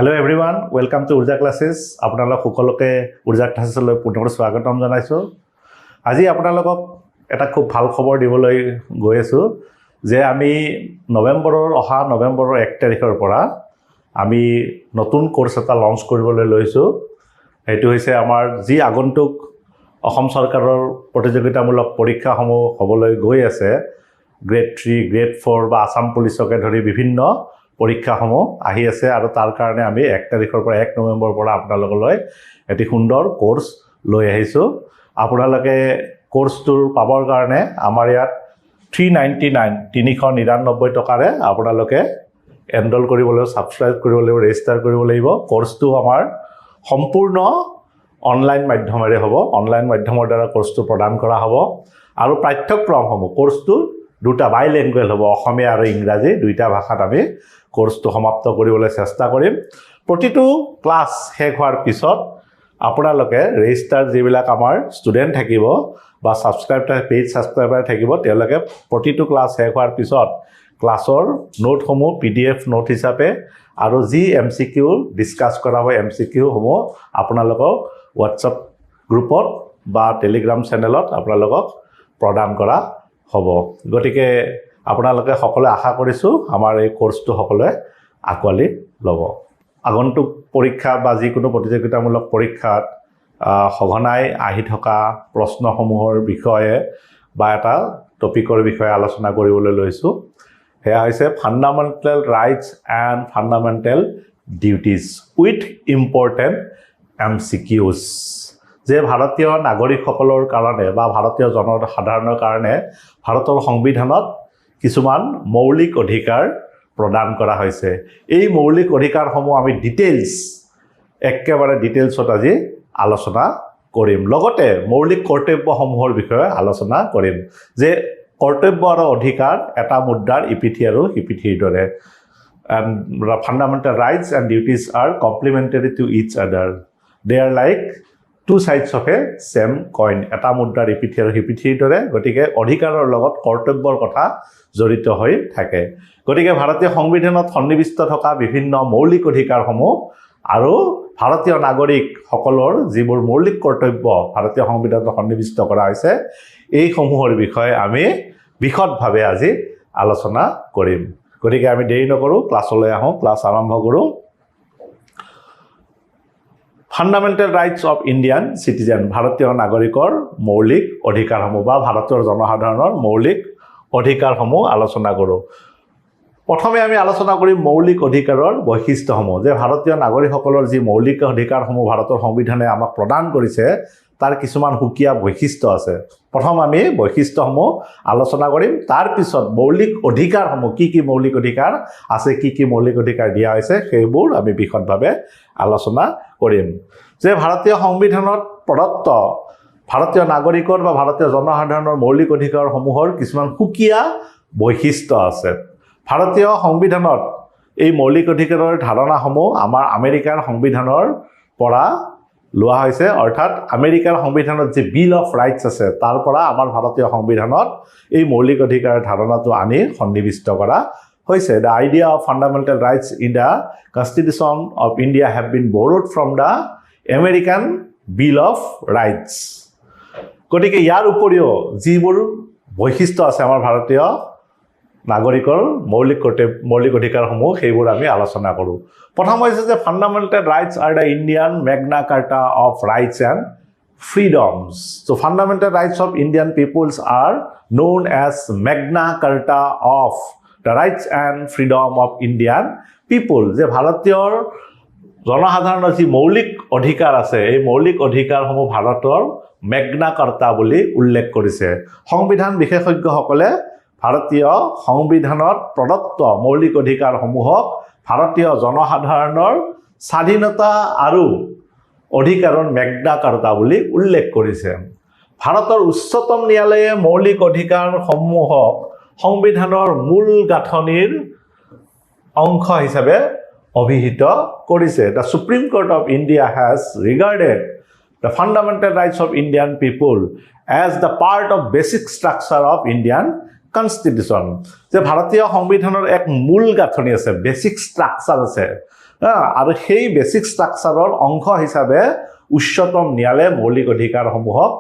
Hello everyone, welcome to Urjaah classes. আপোনালোক সকলোকে Urjaah classes-লৈ পুনৰ স্বাগতম জনাইছো। আজি আপোনালোকক এটা খুব ভাল খবৰ দিবলৈ গৈ আছো যে আমি নৱেম্বৰৰ 1 তাৰিখৰ পৰা আমি নতুন কোৰ্স এটা লঞ্চ কৰিবলৈ লৈছো। এটো হৈছে আমাৰ যি আগন্তুক অসম চৰকাৰৰ প্ৰতিযোগিতামূলক পৰীক্ষাসমূহ হ'বলৈ গৈ আছে গ্ৰেড 3, গ্ৰেড 4 বা আসাম পুলিচকে ধৰি বিভিন্ন পৰীক্ষাসমূহ আহি আছে আৰু তাৰ কাৰণে আমি 1 তাৰিখৰ পৰা 1 নৱেম্বৰৰ পৰা আপোনালোকলৈ এটি সুন্দৰ কোৰ্স লৈ আহিছো। আপোনালোকে কোৰ্সটোৰ পাবৰ কাৰণে আমাৰ ইয়াত 399 টকাৰে আপোনালোকে এনৰোল কৰিবলৈ সাবস্ক্ৰাইব কৰিব লাগিব ৰেজিষ্টাৰ কৰিব লাগিব। কোৰ্সটো আমাৰ সম্পূৰ্ণ অনলাইন মাধ্যমেৰে হ'ব। অনলাইন মাধ্যমৰ দ্বাৰা কোৰ্সটো প্ৰদান কৰা হ'ব আৰু পাঠ্যক্ৰমসমূহ কোৰ্সটো দুটা বাইলিংগুৱেল হ'ব, অসমীয়া আৰু ইংৰাজী দুইটা ভাষাত আমি কোৰ্সটো সমাপ্ত কৰিবলৈ চেষ্টা কৰিম। প্ৰতিটো ক্লাস শেষ হোৱাৰ পিছত আপোনালোকে ৰেজিষ্টাৰ যিবিলাক আমাৰ ষ্টুডেন্ট থাকিব বা পেইড সাবস্ক্ৰাইবাৰ থাকিব তেওঁলোকে প্ৰতিটো ক্লাস শেষ হোৱাৰ পিছত ক্লাছৰ নোটসমূহ PDF নোট হিচাপে আৰু যি MCQ ডিসকাস কৰা হয় MCQ সমূহ আপোনালোকক WhatsApp গ্ৰুপত বা টেলিগ্ৰাম চেনেলত আপোনালোকক প্ৰদান কৰা হ'ব। গতিকে আপোনালোকে সকলোৱে আশা কৰিছো আমাৰ এই কোৰ্সটো সকলোৱে আকোৱালি ল'ব। আগন্তুক পৰীক্ষা বা যিকোনো প্ৰতিযোগিতামূলক পৰীক্ষাত সঘনাই আহি থকা প্ৰশ্নসমূহৰ বিষয়ে বা এটা টপিকৰ বিষয়ে আলোচনা কৰিবলৈ লৈছো। হেয়া হৈছে fundamental rights and fundamental duties with important MCQs। যে ভাৰতীয় নাগৰিকসকলৰ কাৰণে বা ভাৰতীয় জনসাধাৰণৰ কাৰণে ভাৰতৰ সংবিধানত কিছুমান মৌলিক অধিকাৰ প্ৰদান কৰা হৈছে। এই মৌলিক অধিকাৰসমূহ আমি একেবাৰে ডিটেইলছত আজি আলোচনা কৰিম। লগতে মৌলিক কৰ্তব্যসমূহৰ বিষয়ে আলোচনা কৰিম। যে কৰ্তব্য আৰু অধিকাৰ এটা মুদ্ৰাৰ ইপিঠি আৰু সিপিঠিৰ দৰে। And fundamental rights and duties are complementary to each other. They are like two sides of a same coin. এটা মুদ্ৰাৰ ইপিঠি আৰু সিপিঠিৰ দৰে। গতিকে অধিকাৰৰ লগত কৰ্তব্যৰ কথা জড়িত হৈ থাকে। গতিকে ভাৰতীয় সংবিধানত সন্নিৱিষ্ট থকা বিভিন্ন মৌলিক অধিকাৰসমূহ আৰু ভাৰতীয় নাগৰিক সকলৰ যিবোৰ মৌলিক কৰ্তব্য ভাৰতীয় সংবিধানত সন্নিৱিষ্ট কৰা হৈছে এই সমূহৰ বিষয়ে আমি বিশদভাৱে আজি আলোচনা কৰিম। গতিকে আমি দেৰি নকৰো ক্লাছলৈ আহোঁ, ক্লাছ আৰম্ভ কৰোঁ। Fundamental rights of Indian citizen ভাৰতীয় নাগৰিকৰ মৌলিক অধিকাৰসমূহ বা ভাৰতৰ জনসাধাৰণৰ মৌলিক অধিকাৰসমূহ আলোচনা কৰোঁ। প্ৰথমে আমি আলোচনা কৰিম মৌলিক অধিকাৰৰ বৈশিষ্ট্যসমূহ। যে ভাৰতীয় নাগৰিকসকলৰ যি মৌলিক অধিকাৰসমূহ ভাৰতৰ সংবিধানে আমাক প্ৰদান কৰিছে তাৰ কিছুমান সুকীয়া বৈশিষ্ট্য আছে। প্ৰথম আমি বৈশিষ্ট্যসমূহ আলোচনা কৰিম, তাৰ পিছত মৌলিক অধিকাৰসমূহ কি মৌলিক অধিকাৰ আছে, কি মৌলিক অধিকাৰ দিয়া হৈছে সেইবোৰ আমি বিশদভাৱে আলোচনা কৰিম। যে ভাৰতীয় সংবিধানত প্ৰদত্ত ভাৰতীয় নাগৰিকৰ বা ভাৰতীয় জনসাধাৰণৰ মৌলিক অধিকাৰসমূহৰ কিছুমান সুকীয়া বৈশিষ্ট্য আছে। ভাৰতীয় সংবিধানত এই মৌলিক অধিকাৰৰ ধাৰণাসমূহ আমাৰ আমেৰিকাৰ সংবিধানৰ পৰা লোৱা হৈছে। অৰ্থাৎ আমেৰিকাৰ সংবিধানত যে বিল অফ ৰাইটস আছে তাৰ পৰা আমাৰ ভাৰতীয় সংবিধানত এই মৌলিক অধিকাৰৰ ধাৰণাটো আনি সন্নিৱিষ্ট কৰা হৈছে। The idea of fundamental rights in the Constitution of India have been borrowed from the American Bill of Rights. গতিকে ইয়াৰ উপৰিও যিবোৰ বৈশিষ্ট্য আছে আমাৰ ভাৰতীয় নাগৰিকৰ মৌলিক অধিকাৰসমূহ সেইবোৰ আমি আলোচনা কৰোঁ। প্ৰথম হৈছে যে fundamental rights are the Indian Magna Carta of rights and freedoms. So fundamental rights of Indian peoples are known as Magna Carta of the rights and freedom of Indian people. যে ভাৰতীয় জনসাধাৰণৰ যি মৌলিক অধিকাৰ আছে এই মৌলিক অধিকাৰসমূহ ভাৰতৰ মেগনা কাৰ্টা বুলি উল্লেখ কৰিছে। সংবিধান বিশেষজ্ঞসকলে ভাৰতীয় সংবিধানত প্ৰদত্ত মৌলিক অধিকাৰসমূহক ভাৰতীয় জনসাধাৰণৰ স্বাধীনতা আৰু অধিকাৰৰ মেগনা কাৰ্টা বুলি উল্লেখ কৰিছে। ভাৰতৰ উচ্চতম ন্যায়ালয়ে মৌলিক অধিকাৰসমূহক সংবিধানৰ মূল গাঁথনিৰ অংশ হিচাপে অভিহিত কৰিছে। The Supreme Court of India has regarded the fundamental rights of Indian people as the part of basic structure of Indian Constitution. যে ভাৰতীয় সংবিধানৰ এক মূল গাঁথনি আছে, বেসিক স্ট্ৰাকচাৰ আছে। আৰু সেই বেসিক স্ট্ৰাকচাৰৰ অংশ হিচাপে উচ্চতম ন্যায়ালয়ে মৌলিক অধিকাৰসমূহক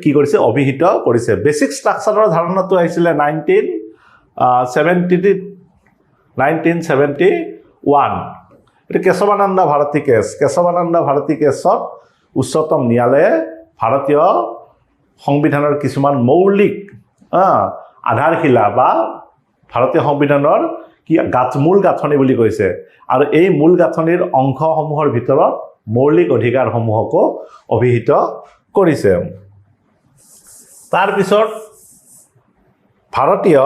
কি কৰিছে অভিহিত কৰিছে বেসিক স্ট্ৰাকচাৰৰ ধাৰণাটো আহিছিল 1971 এটা কেশৱানন্দ ভাৰতী কেছত উচ্চতম ন্যায়ালয়ে ভাৰতীয় সংবিধানৰ কিছুমান মৌলিক আধাৰশিলা বা ভাৰতীয় সংবিধানৰ কি মূল গাঁথনি বুলি কৈছে আৰু এই মূল গাঁথনিৰ অংশসমূহৰ ভিতৰত মৌলিক অধিকাৰসমূহকো অভিহিত কৰিছে তাৰ পিছত ভাৰতীয়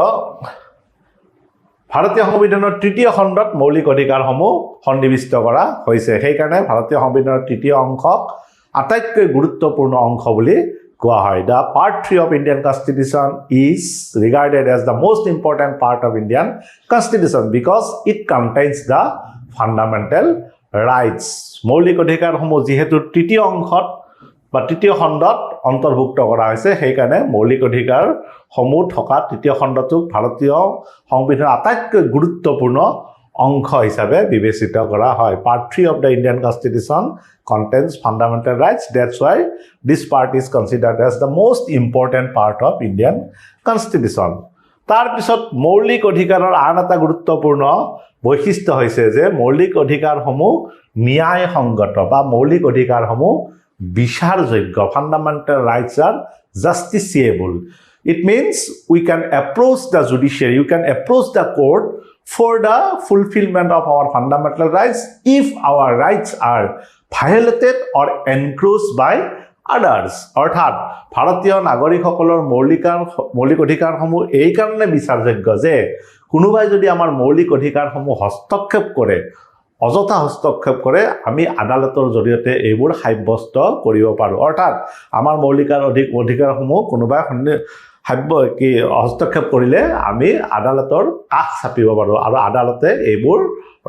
সংবিধানৰ তৃতীয় খণ্ডত মৌলিক অধিকাৰসমূহ সন্নিবিষ্ট কৰা হৈছে সেই কাৰণে ভাৰতীয় সংবিধানৰ তৃতীয় অংশক আটাইতকৈ গুৰুত্বপূৰ্ণ অংশ বুলি কোৱা হয় the part 3 of Indian Constitution is regarded as the most important part of Indian Constitution because it contains the fundamental rights মৌলিক অধিকাৰসমূহ যেহেতু তৃতীয় অংশত বা তৃতীয় খণ্ডত অন্তৰ্ভুক্ত কৰা হৈছে সেই কাৰণে মৌলিক অধিকাৰসমূহ থকা তৃতীয় খণ্ডটোক ভাৰতীয় সংবিধানৰ আটাইতকৈ গুৰুত্বপূৰ্ণ অংশ হিচাপে বিবেচিত কৰা হয় part 3 of the Indian Constitution contains fundamental rights that's why this part is considered as the most important part of Indian Constitution তাৰ পিছত মৌলিক অধিকাৰৰ আন এটা গুৰুত্বপূৰ্ণ বৈশিষ্ট্য হৈছে যে মৌলিক অধিকাৰসমূহ ন্যায়সংগত বা মৌলিক অধিকাৰসমূহ বিচাৰযোগ্য fundamental rights are justiciable it means we can approach the judiciary you can approach the court for the fulfillment of our fundamental rights if our rights are violated or encroached by others অৰ্থাৎ ভাৰতীয় নাগৰিকসকলৰ মৌলিক অধিকাৰসমূহ এই কাৰণে বিচাৰযোগ্য যে কোনোবাই যদি আমাৰ মৌলিক অধিকাৰসমূহ হস্তক্ষেপ কৰে অযথা হস্তক্ষেপ কৰে আমি আদালতৰ জৰিয়তে এইবোৰ সাব্যস্ত কৰিব পাৰো অৰ্থাৎ আমাৰ মৌলিক অধিকাৰসমূহ কোনোবাই হস্তক্ষেপ কৰিলে আমি আদালতৰ কাষ চাপিব পাৰো আৰু আদালতে এইবোৰ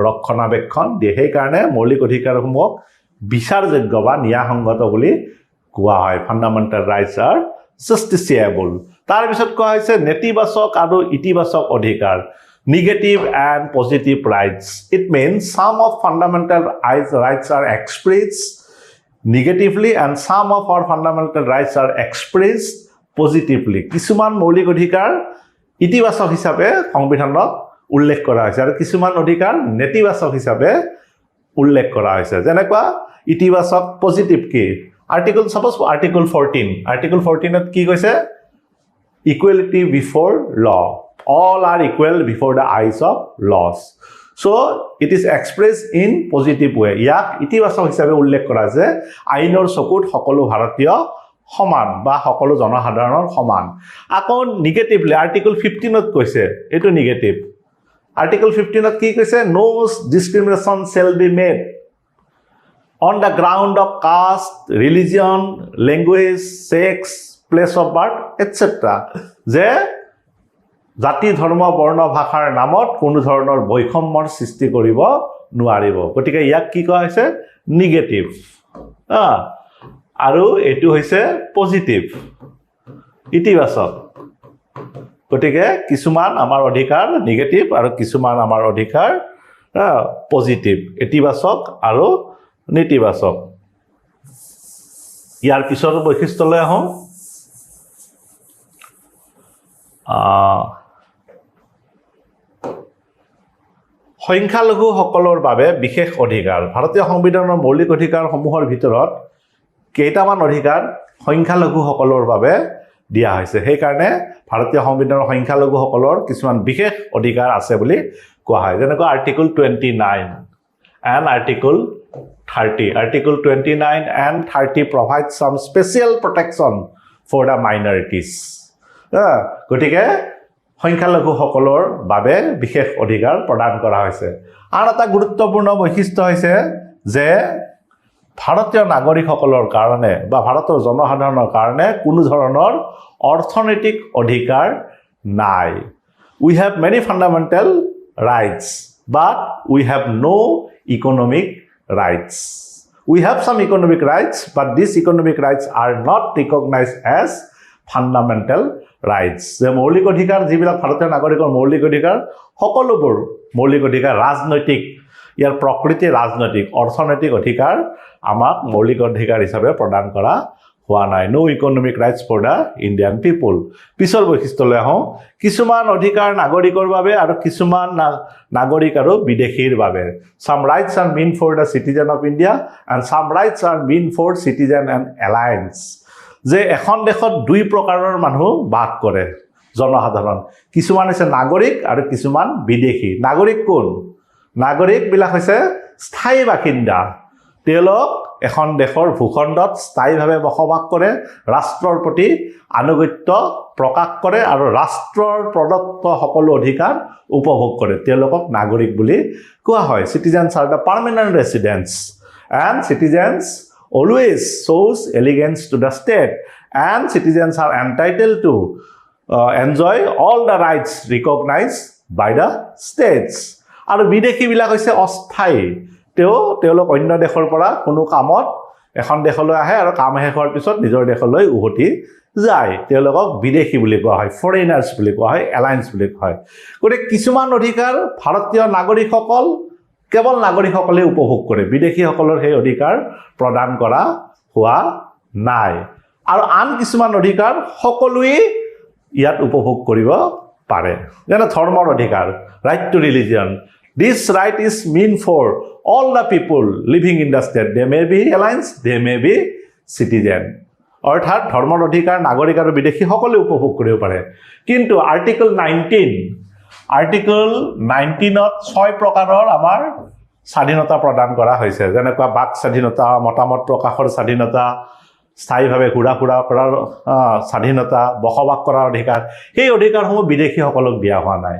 ৰক্ষণাবেক্ষণ দিয়ে সেই কাৰণে মৌলিক অধিকাৰসমূহক বিচাৰযোগ্য বা ন্যায়সংগত বুলি কোৱা হয় fundamental rights are justiciable তাৰ পিছত কোৱা হৈছে নেতিবাচক আৰু ইতিবাচক অধিকাৰ negative and positive rights it means some of fundamental rights are expressed negatively and some of our fundamental rights are expressed positively কিছুমান মৌলিক অধিকাৰ ইতিবাচক হিচাপে সংবিধানত উল্লেখ কৰা হৈছে আৰু কিছুমান অধিকাৰ নেতিবাচক হিচাপে উল্লেখ কৰা হৈছে যেনেকুৱা ইতিবাচক পজিটিভ কি আৰ্টিকল 14 ত কি কৈছে equality before law all are equal before the eyes of laws so it is expressed in positive way ইয়াক ইতিবাচক হিচাপে উল্লেখ কৰা যে আইনৰ চকুত সকলো ভাৰতীয় সমান বা সকলো জনসাধাৰণৰ সমান আকৌ নেগেটিভলি আৰ্টিকল 15 ত কৈছে এটো নেগেটিভ আৰ্টিকল 15 ত কি কৈছে no discrimination shall be made on the ground of caste religion language sex place of birth etc যে জাতি ধৰ্ম বৰ্ণ ভাষাৰ নামত কোনো ধৰণৰ বৈষম্যৰ সৃষ্টি কৰিব নোৱাৰিব গতিকে ইয়াক কি কোৱা হৈছে নেগেটিভ আৰু এটো হৈছে পজিটিভ ইতিবাচক গতিকে কিছুমান আমাৰ অধিকাৰ নেগেটিভ আৰু কিছুমান আমাৰ অধিকাৰ পজিটিভ ইতিবাচক আৰু নেতিবাচক ইয়াৰ পিছৰ বৈশিষ্ট্যলৈ আহোঁ সংখ্যালঘুসকলৰ বাবে বিশেষ অধিকাৰ ভাৰতীয় সংবিধানৰ মৌলিক অধিকাৰসমূহৰ ভিতৰত কেইটামান অধিকাৰ সংখ্যালঘুসকলৰ বাবে দিয়া হৈছে সেই কাৰণে ভাৰতীয় সংবিধানৰ সংখ্যালঘুসকলৰ কিছুমান বিশেষ অধিকাৰ আছে বুলি কোৱা হয় যেনেকৈ article 29 and article 30 article 29 and 30 provide some special protection for the minorities গতিকে সংখ্যালঘুসকলৰ বাবে বিশেষ অধিকাৰ প্ৰদান কৰা হৈছে আৰু এটা গুৰুত্বপূৰ্ণ বৈশিষ্ট্য হৈছে যে ভাৰতীয় নাগৰিকসকলৰ কাৰণে বা ভাৰতৰ জনসাধাৰণৰ কাৰণে কোনো ধৰণৰ অৰ্থনৈতিক অধিকাৰ নাই we have many fundamental rights but we have no economic rights we have some economic rights but these economic rights are not recognized as fundamental rights যে মৌলিক অধিকাৰ যিবিলাক ভাৰতীয় নাগৰিকৰ মৌলিক অধিকাৰ সকলোবোৰ মৌলিক অধিকাৰ ৰাজনৈতিক ইয়াৰ প্ৰকৃতি ৰাজনৈতিক অৰ্থনৈতিক অধিকাৰ আমাক মৌলিক অধিকাৰ হিচাপে প্ৰদান কৰা হোৱা নাই no economic rights for the Indian people পিছৰ বৈশিষ্ট্যলৈ আহোঁ কিছুমান অধিকাৰ নাগৰিকৰ বাবে আৰু কিছুমান নাগৰিক আৰু বিদেশীৰ বাবে some rights are meant for the citizen of India and some rights are meant for citizen and alliance যে এখন দেশত দুই প্ৰকাৰৰ মানুহ বাস কৰে জনসাধাৰণ কিছুমান হৈছে নাগৰিক আৰু কিছুমান বিদেশী নাগৰিক কোন নাগৰিক বিলাক হৈছে স্থায়ী বাসিন্দা তেওঁলোক এখন দেশৰ ভূখণ্ডত স্থায়ীভাৱে বসবাস কৰে ৰাষ্ট্ৰৰ প্ৰতি আনুগত্য প্ৰকাশ কৰে আৰু ৰাষ্ট্ৰৰ প্ৰদত্ত সকলো অধিকাৰ উপভোগ কৰে তেওঁলোকক নাগৰিক বুলি কোৱা হয় citizens are the permanent residents and citizens always shows allegiance to the state and citizens are entitled to enjoy all the rights recognized by the states আৰু বিদেশী বিলাক হৈছে অস্থায়ী তেওঁলোক অন্য দেশৰ পৰা কোনো কামত এখন দেশলৈ আহে আৰু কাম শেষ হোৱাৰ পিছত নিজৰ দেশলৈ উভতি যায় তেওঁলোকক বিদেশী বুলি কোৱা হয় ফৰেইনাৰ্ছ বুলি কোৱা হয় এলায়েন্স বুলি কোৱা হয় গতিকে কিছুমান অধিকাৰ ভাৰতীয় নাগৰিকসকল কেৱল নাগৰিকসকলে উপভোগ কৰে বিদেশীসকলৰ সেই অধিকাৰ প্ৰদান কৰা হোৱা নাই আৰু আন কিছুমান অধিকাৰ সকলোৱে ইয়াত উপভোগ কৰিব পাৰে যেনে ধৰ্মৰ অধিকাৰ right to religion This right is meant for all the people living in the state. They may be alliance, they may be citizen. অৰ্থাৎ ধৰ্মৰ অধিকাৰ নাগৰিক আৰু বিদেশী সকলে উপভোগ কৰিব পাৰে কিন্তু আৰ্টিকল 19ত 6 প্ৰকাৰৰ আমাৰ স্বাধীনতা প্ৰদান কৰা হৈছে যেনেকুৱা বাক স্বাধীনতা মতামত প্ৰকাশৰ স্বাধীনতা স্থায়ীভাৱে ঘূৰা ফুৰা কৰাৰ স্বাধীনতা বসবাস কৰাৰ অধিকাৰ সেই অধিকাৰসমূহ বিদেশীসকলক দিয়া হোৱা নাই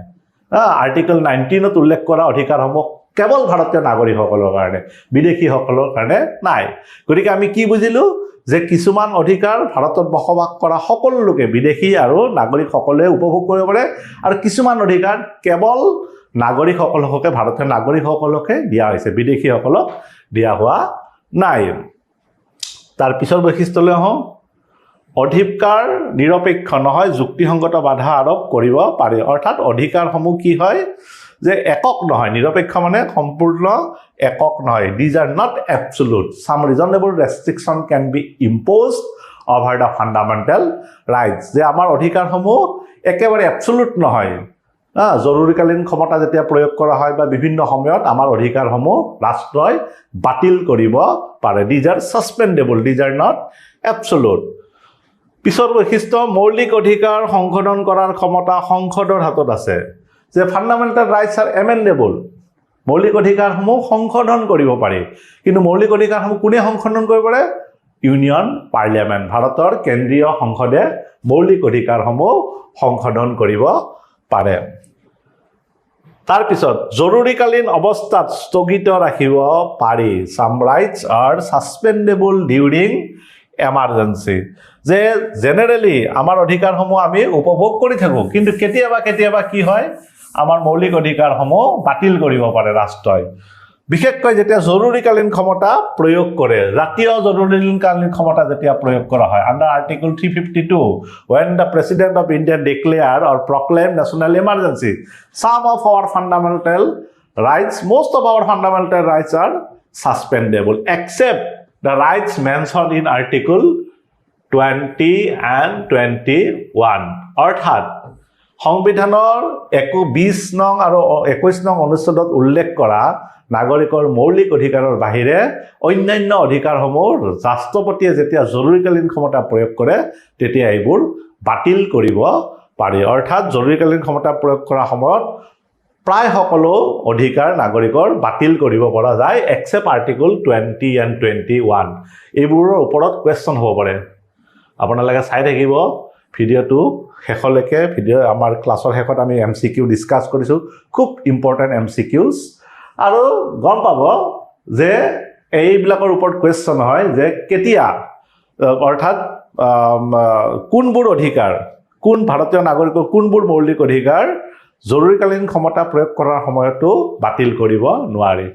আৰ্টিকল 19ত উল্লেখ কৰা অধিকাৰসমূহ কেৱল ভাৰতীয় নাগৰিকসকলৰ কাৰণে বিদেশীসকলৰ কাৰণে নাই গতিকে আমি কি বুজিলো যে কিছুমান অধিকাৰ ভাৰতত বসবাস কৰা সকলো লোকে বিদেশী আৰু নাগৰিক সকলে উপভোগ কৰিব পাৰে আৰু কিছুমান অধিকাৰ কেৱল নাগৰিকসকলকে ভাৰতীয় নাগৰিকসকলকে দিয়া হৈছে বিদেশীসকলক দিয়া হোৱা নাই তাৰ পিছৰ বৈশিষ্ট্যলৈ আহোঁ অধিকাৰ নিৰপেক্ষ নহয় যুক্তিসংগত বাধা আৰোপ কৰিব পাৰে অৰ্থাৎ অধিকাৰসমূহ কি হয় যে একক নহয় নিৰপেক্ষ মানে সম্পূৰ্ণ একক নহয় these are not absolute some reasonable restriction can be imposed over the fundamental rights যে আমাৰ অধিকাৰসমূহ একেবাৰে absolute নহয় জৰুৰীকালীন ক্ষমতা যেতিয়া প্ৰয়োগ কৰা হয় বা বিভিন্ন সময়ত আমাৰ অধিকাৰসমূহ ৰাষ্ট্ৰই বাতিল কৰিব পাৰে these are suspendable these are not absolute পিছৰ বৈশিষ্ট্য মৌলিক অধিকাৰ সংশোধন কৰাৰ ক্ষমতা সংসদৰ হাতত আছে যে ফান্ডামেন্টাল ৰাইটস আৰ এমেন্ডেবল মৌলিক অধিকাৰসমূহ সংশোধন কৰিব পাৰি কিন্তু মৌলিক অধিকাৰসমূহ কোনে সংশোধন কৰিব পাৰে ইউনিয়ন পাৰ্লিয়ামেন্ট ভাৰতৰ কেন্দ্ৰীয় সংসদে মৌলিক অধিকাৰসমূহ সংশোধন কৰিব পাৰে তাৰ পিছত জৰুৰীকালীন অৱস্থাত স্থগিত ৰাখিব পাৰি some rights are suspendable during emergency যে জেনাৰেলি আমাৰ অধিকাৰসমূহ আমি উপভোগ কৰি থাকো কিন্তু কেতিয়াবা কি হয় আমাৰ মৌলিক অধিকাৰসমূহ বাতিল কৰিব পাৰে ৰাষ্ট্ৰই বিশেষকৈ যেতিয়া জৰুৰীকালীন ক্ষমতা প্ৰয়োগ কৰে জাতীয় জৰুৰীকালীন ক্ষমতা যেতিয়া প্ৰয়োগ কৰা হয় under article 352 when the president of India declare or proclaim national emergency some of our fundamental rights most of our fundamental rights are suspendable except the rights mentioned in article 20 and 21 অৰ্থাৎ সংবিধানৰ 20 নং আৰু 21 নং অনুচ্ছেদত উল্লেখ কৰা নাগৰিকৰ মৌলিক অধিকাৰৰ বাহিৰে অন্যান্য অধিকাৰসমূহ ৰাষ্ট্ৰপতিয়ে যেতিয়া জৰুৰীকালীন ক্ষমতা প্ৰয়োগ কৰে তেতিয়া এইবোৰ বাতিল কৰিব পাৰি অৰ্থাৎ জৰুৰীকালীন ক্ষমতা প্ৰয়োগ কৰা সময়ত প্ৰায় সকলো অধিকাৰ নাগৰিকৰ বাতিল কৰিব পৰা যায় এক্সেপ্ট আৰ্টিকল 20 and 21 এইবোৰৰ ওপৰত কোৱেশ্চন হ'ব পাৰে আপোনালোকে চাই থাকিব ভিডিঅ'টো শেষলৈকে ভিডিঅ' আমাৰ ক্লাছৰ শেষত আমি MCQ ডিসকাস কৰিছো খুব ইম্পৰ্টেন্ট MCQs আৰু গম পাব যে এইবিলাকৰ ওপৰত কোৱেশ্চন হয় যে কেতিয়া অৰ্থাৎ কোনবোৰ অধিকাৰ কোন ভাৰতীয় নাগৰিকৰ কোনবোৰ মৌলিক অধিকাৰ জৰুৰীকালীন ক্ষমতা প্ৰয়োগ কৰাৰ সময়তো বাতিল কৰিব নোৱাৰি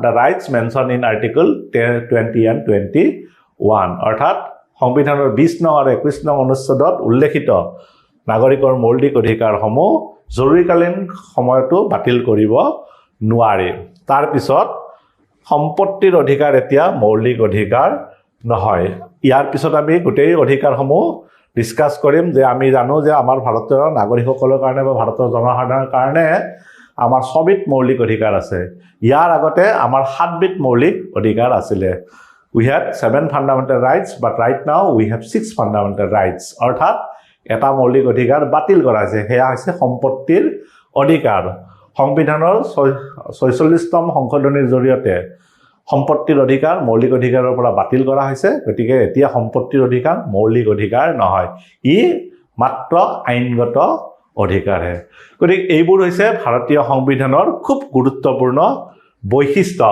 the rights mentioned in article 20 and 21 অৰ্থাৎ সংবিধানৰ 20 নং আৰু 21 নং অনুচ্ছেদত উল্লেখিত নাগৰিকৰ মৌলিক অধিকাৰসমূহ জৰুৰীকালীন সময়তো বাতিল কৰিব নোৱাৰে তাৰ পিছত সম্পত্তিৰ অধিকাৰ এতিয়া মৌলিক অধিকাৰ নহয় ইয়াৰ পিছত আমি গোটেই অধিকাৰসমূহ ডিসকাস কৰিম যে আমি জানো যে আমাৰ ভাৰতীয় নাগৰিকসকলৰ কাৰণে বা ভাৰতৰ জনসাধাৰণৰ কাৰণে আমাৰ 6বিধ মৌলিক অধিকাৰ আছে ইয়াৰ আগতে আমাৰ 7বিধ মৌলিক অধিকাৰ আছিল we had 7 fundamental rights but right now we have 6 fundamental rights অৰ্থাৎ এটা মৌলিক অধিকাৰ বাতিল কৰা হৈছে হেয়া হৈছে সম্পত্তিৰ অধিকাৰ সংবিধানৰ 46তম সংশোধনীৰ জৰিয়তে সম্পত্তিৰ অধিকাৰ মৌলিক অধিকাৰৰ পৰা বাতিল কৰা হৈছে গতিকে এতিয়া সম্পত্তিৰ অধিকাৰ মৌলিক অধিকাৰ নহয় ই মাত্ৰ আইনগত অধিকাৰহে গতিকে এইবোৰ হৈছে ভাৰতীয় সংবিধানৰ খুব গুৰুত্বপূৰ্ণ বৈশিষ্ট্য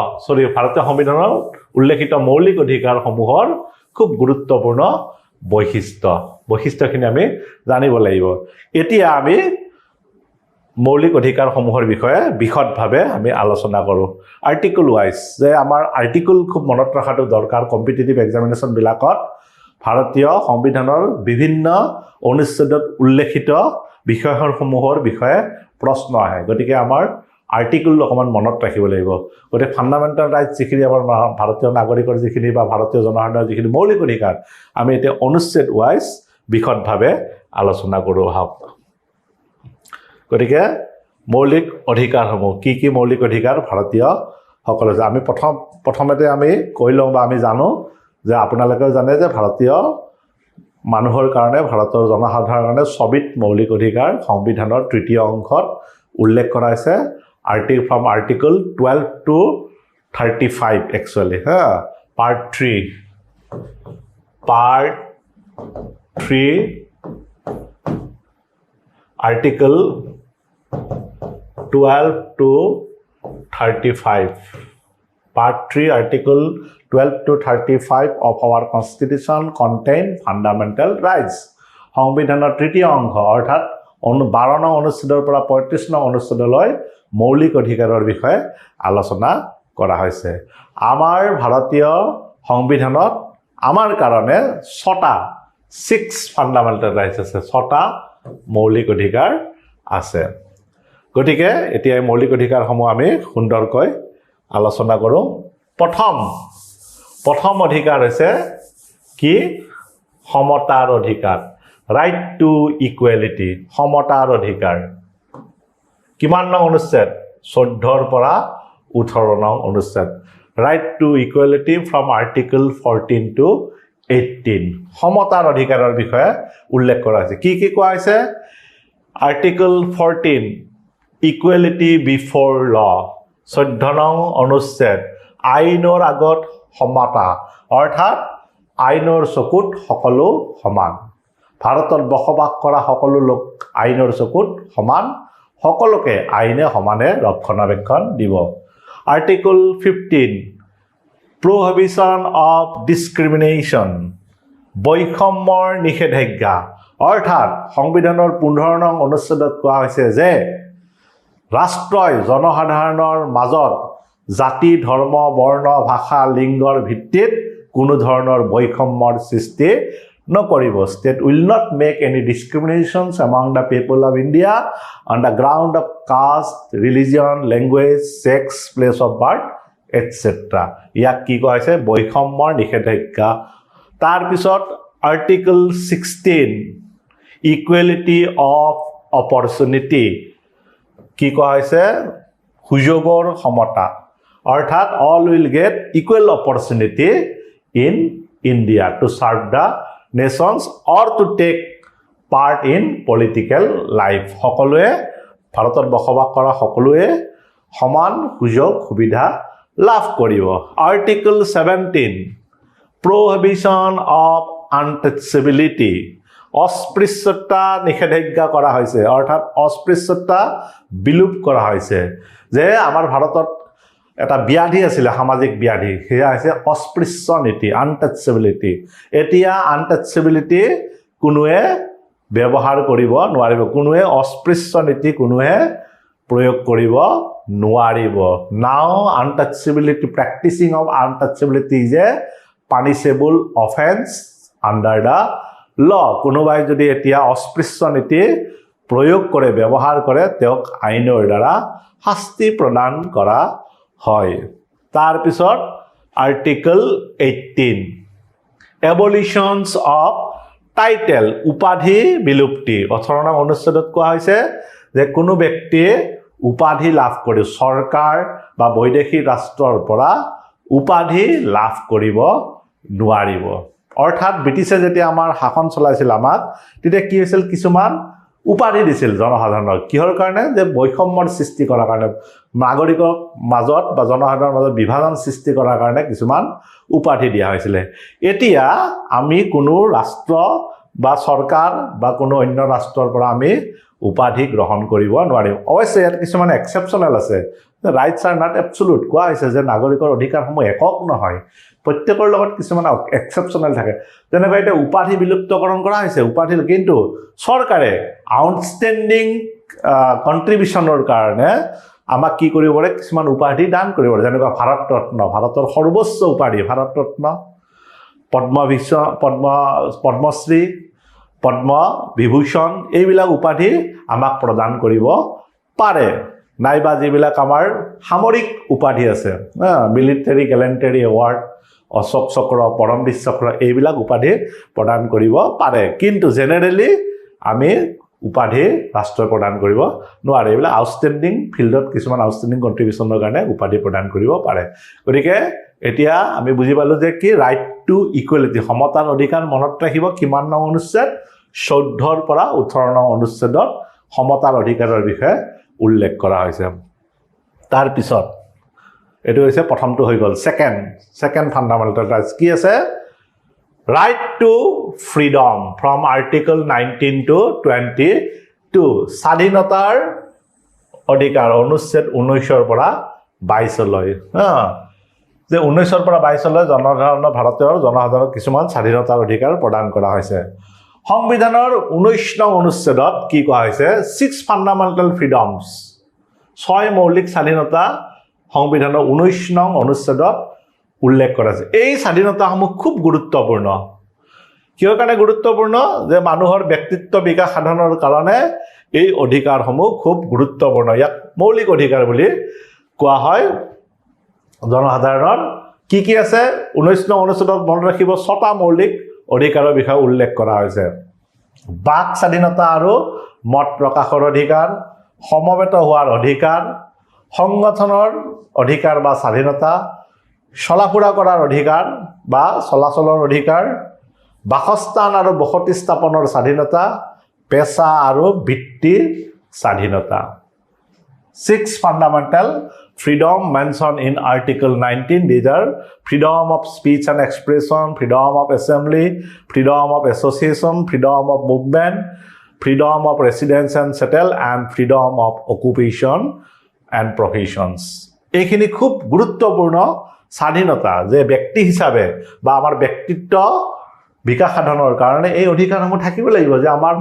ভাৰতীয় সংবিধানৰ উল্লেখিত মৌলিক অধিকাৰসমূহৰ খুব গুৰুত্বপূৰ্ণ বৈশিষ্ট্যখিনি আমি জানিব লাগিব এতিয়া আমি মৌলিক অধিকাৰসমূহৰ বিষয়ে বিশদভাৱে আমি আলোচনা কৰো আৰ্টিকল ওয়াইজ যে আমাৰ আৰ্টিকল খুব মনত ৰাখাটো দৰকাৰ কম্পিটিটিভ এক্সামিনেশন বিলাকত ভাৰতীয় সংবিধানৰ বিভিন্ন অনুচ্ছেদত উল্লেখিত বিষয়সমূহৰ বিষয়ে প্ৰশ্ন আহে গতিকে আমাৰ আৰ্টিকল অকমান মনত ৰাখিব লাগিব গতে ফান্ডামেন্টাল ৰাইটস যিখিনি আমাৰ ভাৰতীয় নাগৰিকৰ যিখিনি বা ভাৰতীয় জনসাধাৰণৰ যিখিনি মৌলিক অধিকাৰ আমি এতিয়া অনুচ্ছেদ ওয়াইজ বিশদভাৱে আলোচনা কৰো হাওক গতিকে মৌলিক অধিকাৰসমূহ কি মৌলিক অধিকাৰ ভাৰতীয় সকলো আমি প্ৰথমতে আমি কৈ লওঁ বা আমি জানো যে আপোনালোকেও জানে যে ভাৰতীয় মানুহৰ কাৰণে ভাৰতৰ জনসাধাৰণৰ কাৰণে 6বিধ মৌলিক অধিকাৰ সংবিধানৰ তৃতীয় অংশত উল্লেখ কৰা হৈছে from article 12 to 35 actually part 3 article 12 to 35 part 3 article 12 to 35 of our constitution contain fundamental rights সংবিধানৰ তৃতীয় অংশ অৰ্থাৎ 12 নং অনুচ্ছেদৰ পৰা 35 নং অনুচ্ছেদলৈ মৌলিক অধিকাৰৰ বিষয়ে আলোচনা কৰা হৈছে আমাৰ ভাৰতীয় সংবিধানত আমাৰ কাৰণে 6টা 6 ফান্ডামেন্টাল ৰাইটস আছে 6টা মৌলিক অধিকাৰ আছে গতিকে এতিয়া এই মৌলিক অধিকাৰসমূহ আমি সুন্দৰকৈ আলোচনা কৰো প্ৰথম অধিকাৰ হৈছে কি সমতাৰ অধিকাৰ right to equality সমতাৰ অধিকাৰ কিমান নং অনুচ্ছেদ 14 পৰা 18 নং অনুচ্ছেদ right to equality from article 14 to 18 সমতাৰ অধিকাৰৰ বিষয়ে উল্লেখ কৰা হৈছে কি কোৱা হৈছে article 14 equality before law 14 নং অনুচ্ছেদ আইনৰ আগত সমতা অৰ্থাৎ আইনৰ চকুত সকলো সমান ভাৰতত বসবাস কৰা সকলো লোক আইনৰ চকুত সমান সকলোকে আইনে সমানে ৰক্ষণাবেক্ষণ দিব আৰ্টিকল 15 prohibition of discrimination বৈষম্যৰ নিষেধাজ্ঞা অৰ্থাৎ সংবিধানৰ 15 নং অনুচ্ছেদত কোৱা হৈছে যে ৰাষ্ট্ৰই জনসাধাৰণৰ মাজত জাতি ধৰ্ম বৰ্ণ ভাষা লিংগৰ ভিত্তিত কোনো ধৰণৰ বৈষম্যৰ সৃষ্টি নকৰিব state will not make any discriminations among the people of India on the ground of caste religion language sex place of birth etc ইয়াক কি কোৱা হৈছে বৈষম্যৰ নিষেধাজ্ঞা তাৰ পিছত আৰ্টিকল 16 equality of opportunity কি কোৱা হৈছে সুযোগৰ সমতা অৰ্থাৎ all will get equal opportunity in India to serve the nations or to take part in political life সকলোৱে ভাৰতত বসবাস কৰা সকলোৱে সমান সুযোগ সুবিধা লাভ কৰিব আৰ্টিকল 17 prohibition of untouchability অস্পৃশ্যতা নিষেধাজ্ঞা কৰা হৈছে অৰ্থাৎ অস্পৃশ্যতা বিলুপ কৰা হৈছে যে আমাৰ ভাৰতত এটা ব্যাধি আছিল সামাজিক ব্যাধি সেয়া হৈছে অস্পৃশ্য নীতি আনটাচেবিলিটি এতিয়া আনটাচেবিলিটি কোনোৱে ব্যৱহাৰ কৰিব নোৱাৰিব কোনোৱে অস্পৃশ্য নীতি কোনোৱে প্ৰয়োগ কৰিব নোৱাৰিব now untouchability practising of untouchability is a punishable offence under the law কোনোবাই যদি এতিয়া অস্পৃশ্য নীতি প্ৰয়োগ কৰে ব্যৱহাৰ কৰে তেওঁক আইনৰ দ্বাৰা শাস্তি প্ৰদান কৰা হয় তাৰ পিছত আৰ্টিকল 18 এবলিশনস অফ টাইটেল উপাধি বিলুপ্তি 18 নং অনুচ্ছেদত কোৱা হৈছে যে কোনো ব্যক্তিয়ে উপাধি লাভ কৰি সৰকাৰ বা বৈদেশিক ৰাষ্ট্ৰৰ পৰা উপাধি লাভ কৰিব নোৱাৰিব অৰ্থাৎ ব্ৰিটিছে যেতিয়া আমাৰ শাসন চলাইছিল আমাক তেতিয়া কি হৈছিল কিছুমান উপাধি দিছিল জনসাধাৰণৰ কিহৰ কাৰণে যে বৈষম্যৰ সৃষ্টি কৰাৰ কাৰণে নাগৰিকৰ মাজত বা জনসাধাৰণৰ মাজত বিভাজন সৃষ্টি কৰাৰ কাৰণে কিছুমান উপাধি দিয়া হৈছিল এতিয়া আমি কোনো ৰাষ্ট্ৰ বা সৰকাৰ বা কোনো অন্য ৰাষ্ট্ৰৰ পৰা আমি উপাধি গ্ৰহণ কৰিব নোৱাৰিম অৱশ্যে ইয়াত কিছুমান এক্সেপচনেল আছে ৰাইটস আৰ নট এবসলিউট কোৱা হৈছে যে নাগৰিকৰ অধিকাৰসমূহ একক নহয় প্ৰত্যেকৰ লগত কিছুমান এক্সেপচনেল থাকে যেনেকৈ এটা উপাধি বিলুপ্তকৰণ কৰা হৈছে উপাধি কিন্তু চৰকাৰে আউটষ্টেণ্ডিং কন্ট্ৰিবিউশনৰ কাৰণে আমাক কি কৰিব পাৰে কিছুমান উপাধি দান কৰিব পাৰে যেনেকৈ ভাৰত ৰত্ন ভাৰতৰ সৰ্বোচ্চ উপাধি ভাৰত ৰত্ন পদ্মভূষণ পদ্মশ্ৰী পদ্ম বিভূষণ এইবিলাক উপাধি আমাক প্ৰদান কৰিব পাৰে নাইবা যিবিলাক আমাৰ সামৰিক উপাধি আছে মিলিটাৰী গেলেণ্টাৰী এৱাৰ্ড অশোক চক্ৰ পৰমবীৰ চক্ৰ এইবিলাক উপাধি প্ৰদান কৰিব পাৰে কিন্তু জেনেৰেলি আমি উপাধি ৰাষ্ট্ৰ প্ৰদান কৰিব নোৱাৰে এইবিলাক আউটষ্টেণ্ডিং ফিল্ডত কিছুমান আউটষ্টেণ্ডিং কন্ট্ৰিবিউশনৰ কাৰণে উপাধি প্ৰদান কৰিব পাৰে গতিকে এতিয়া আমি বুজি পালো যে কি ৰাইট টু ইকুৱেলিটি সমতাৰ অধিকাৰ মনত ৰাখিব কিমান নং অনুচ্ছেদ 14 ৰ পৰা 18 নং অনুচ্ছেদত সমতাৰ অধিকাৰৰ বিষয়ে উল্লেখ কৰা হৈছে তাৰ পিছত এটো হৈছে প্ৰথমটো হৈ গল সেকেন্ড ফান্ডামেন্টাল ৰাইটস কি আছে right to freedom from article 19 to 22 স্বাধীনতাৰ অধিকাৰ অনুচ্ছেদ 19 ৰ পৰা 22 লৈ যে 19 ৰ পৰা 22 লৈ জনসাধাৰণৰ ভাৰতৰ জনসাধাৰণৰ কিছুমান স্বাধীনতাৰ অধিকাৰ প্ৰদান কৰা হৈছে সংবিধানৰ 19 নং অনুচ্ছেদত কি কোৱা হৈছে 6 ফান্ডামেন্টাল ফ্ৰিডমস 6 মৌলিক স্বাধীনতা সংবিধানৰ 19 নং অনুচ্ছেদত উল্লেখ কৰা আছে এই স্বাধীনতাসমূহ খুব গুৰুত্বপূৰ্ণ কিয় কাৰণে গুৰুত্বপূৰ্ণ যে মানুহৰ ব্যক্তিত্ব বিকাশ সাধনৰ কাৰণে এই অধিকাৰসমূহ খুব গুৰুত্বপূৰ্ণ ইয়াক মৌলিক অধিকাৰ বুলি কোৱা হয় জনসাধাৰণৰ কি আছে 19 নং অনুচ্ছেদত মনত ৰাখিব 6টা মৌলিক অধিকাৰৰ বিষয়ে উল্লেখ কৰা হৈছে বাক স্বাধীনতা আৰু মত প্ৰকাশৰ অধিকাৰ সমবেত হোৱাৰ অধিকাৰ সংগঠনৰ অধিকাৰ বা স্বাধীনতা চলাফুৰা কৰাৰ অধিকাৰ বা চলাচলৰ অধিকাৰ বাসস্থান আৰু বসতি স্থাপনৰ স্বাধীনতা পেশা আৰু বৃত্তিৰ স্বাধীনতা 6 fundamental freedom mentioned in article 19 these are freedom of speech and expression freedom of assembly freedom of association freedom of movement freedom of residence and settle and freedom of occupation and professions এইখিনি খুব গুৰুত্বপূৰ্ণ স্বাধীনতা যে ব্যক্তি হিচাপে বা আমাৰ ব্যক্তিত্ব বিকাশ সাধনৰ কাৰণে এই অধিকাৰসমূহ থাকিব লাগিব যে আমাৰ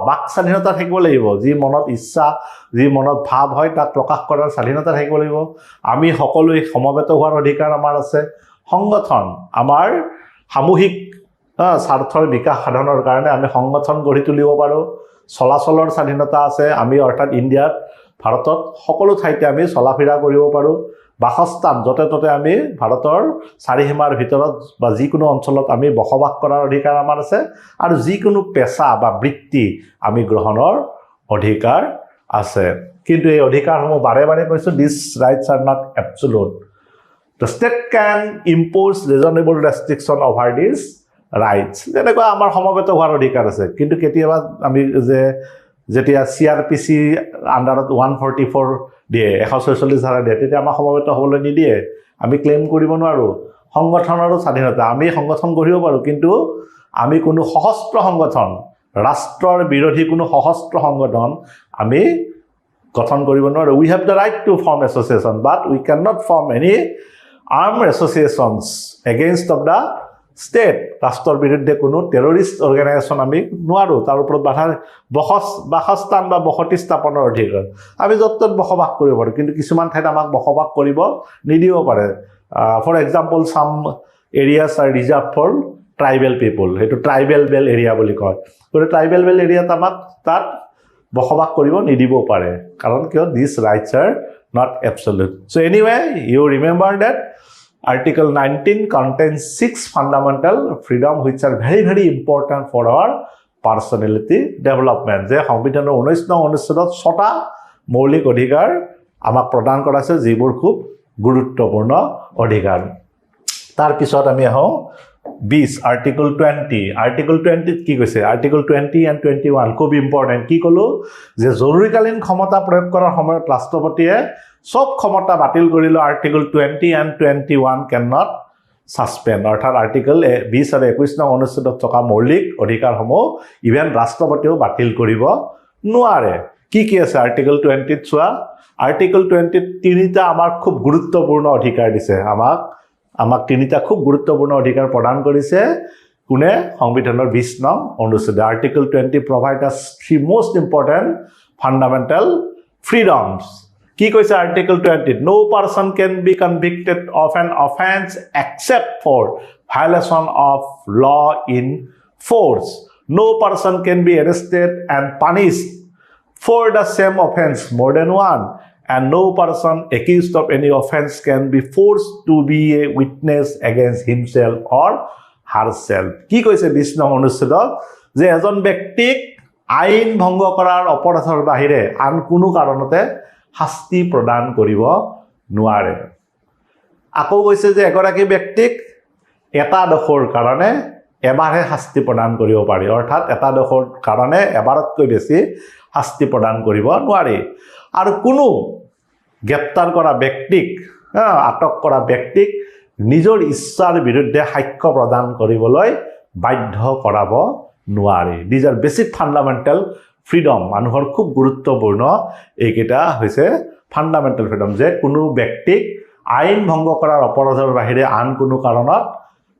বাক স্বাধীনতা থাকিব লাগিব যি মনত ইচ্ছা যি মনত ভাৱ হয় তাক প্ৰকাশ কৰাৰ স্বাধীনতা থাকিব লাগিব আমি সকলোৱে সমবেত হোৱাৰ অধিকাৰ আমাৰ আছে সংগঠন আমাৰ সামূহিক স্বাৰ্থৰ বিকাশ সাধনৰ কাৰণে আমি সংগঠন গঢ়ি তুলিব পাৰো চলাচলৰ স্বাধীনতা আছে আমি অৰ্থাৎ ইণ্ডিয়াত ভাৰতত সকলো ঠাইতে আমি চলাফিৰা কৰিব পাৰো বাসস্থান যতে ততে আমি ভাৰতৰ চাৰিসীমাৰ ভিতৰত বা যিকোনো অঞ্চলত আমি বসবাস কৰাৰ অধিকাৰ আমাৰ আছে আৰু যিকোনো পেশা বা বৃত্তি আমি গ্ৰহণৰ অধিকাৰ আছে কিন্তু এই অধিকাৰসমূহ বাৰে বাৰে কৈছো this rights are not absolute the state can impose reasonable restriction over these rights যেনেকৈ আমাৰ সমবেত হোৱাৰ অধিকাৰ আছে কিন্তু কেতিয়াবা আমি যে যেতিয়া সিআৰপিসি আন্ডাৰত 144 দিয়ে 146 ধাৰা দিয়ে তেতিয়া আমাৰ সমবেত হ'বলৈ নিদিয়ে আমি ক্লেম কৰিব নোৱাৰো সংগঠনৰো স্বাধীনতা আমি সংগঠন গঢ়িব পাৰো কিন্তু আমি কোনো সশস্ত্ৰ সংগঠন ৰাষ্ট্ৰৰ বিৰোধী কোনো সশস্ত্ৰ সংগঠন আমি গঠন কৰিব নোৱাৰো we have the right to form association but we cannot form any armed associations against of the state ৰাষ্ট্ৰৰ বিৰুদ্ধে কোনো টেৰৰিষ্ট অৰ্গানাইজেশ্যন আমি নোৱাৰো তাৰ ওপৰত বাসস্থান বা বসতি স্থাপনৰ অধিকাৰ আমি য'ত বসবাস কৰিব পাৰো কিন্তু কিছুমান ঠাইত আমাক বসবাস কৰিব নিদিব পাৰে for example some areas are reserve for tribal people হেতু ট্ৰাইবেল বেল এৰিয়া বুলি কয় গৰে ট্ৰাইবেল বেল এৰিয়াত আমাক তাত বসবাস কৰিব নিদিব পাৰে কাৰণ কিয় this rights are not absolute. So anyway, you remember that Article 19 contains 6 fundamental freedom which are very, very important for our personality development. যে সংবিধানৰ 19 নং অনুচ্ছেদত 6টা মৌলিক অধিকাৰ আমাক প্ৰদান কৰা আছে যিবোৰ খুব গুৰুত্বপূৰ্ণ অধিকাৰ। তাৰ পিছত আমি আহোঁ 20 আৰ্টিকল 20 আৰ্টিকল 20 কি কৈছে আৰ্টিকল 20 and 21 খুব ইম্পৰ্টেন্ট কি কলো যে জৰুৰীকালীন ক্ষমতা প্ৰয়োগ কৰাৰ সময়ত ৰাষ্ট্ৰপতিয়ে সব ক্ষমতা বাতিল কৰিলে article 20 and 21 can not suspend অৰ্থাৎ আৰ্টিকল 20 আৰু 21 নং অনুচ্ছেদত থকা মৌলিক অধিকাৰসমূহ ইভেন ৰাষ্ট্ৰপতিও বাতিল কৰিব নোৱাৰে কি কি আছে আৰ্টিকল 20 ত চোৱা আৰ্টিকল 20 তিনিটা আমাৰ খুব গুৰুত্বপূৰ্ণ অধিকাৰ দিছে আমাক তিনিটা খুব গুৰুত্বপূৰ্ণ অধিকাৰ প্ৰদান কৰিছে কোনে সংবিধানৰ 20 নং অনুচ্ছেদ article 20 provide us 3 most important fundamental freedoms কি কৈছে article 20 no person can be convicted of an offense except for violation of law in force no person can be arrested and punished for the same offense more than one and no person accused of any offense can be forced to be a witness against himself or herself কি কৈছে 20 নং অনুচ্ছেদত যে এজন ব্যক্তিক আইন ভংগ কৰাৰ অপৰাধৰ বাহিৰে আন কোনো কাৰণতে শাস্তি প্ৰদান কৰিব নোৱাৰে আকৌ কৈছে যে এগৰাকী ব্যক্তিক এটা দোষৰ কাৰণে এবাৰহে শাস্তি প্ৰদান কৰিব পাৰি অৰ্থাৎ এটা দোষৰ কাৰণে এবাৰতকৈ বেছি শাস্তি প্ৰদান কৰিব নোৱাৰি আৰু কোনো গ্ৰেপ্তাৰ কৰা ব্যক্তিক আটক কৰা ব্যক্তিক নিজৰ ইচ্ছাৰ বিৰুদ্ধে সাক্ষ্য প্ৰদান কৰিবলৈ বাধ্য কৰাব নোৱাৰি these are basic fundamental freedom মানুহৰ খুব গুৰুত্বপূৰ্ণ এইকেইটা হৈছে ফান্ডামেন্টাল ফ্ৰীডম যে কোনো ব্যক্তিক আইন ভংগ কৰাৰ অপৰাধৰ বাহিৰে আন কোনো কাৰণত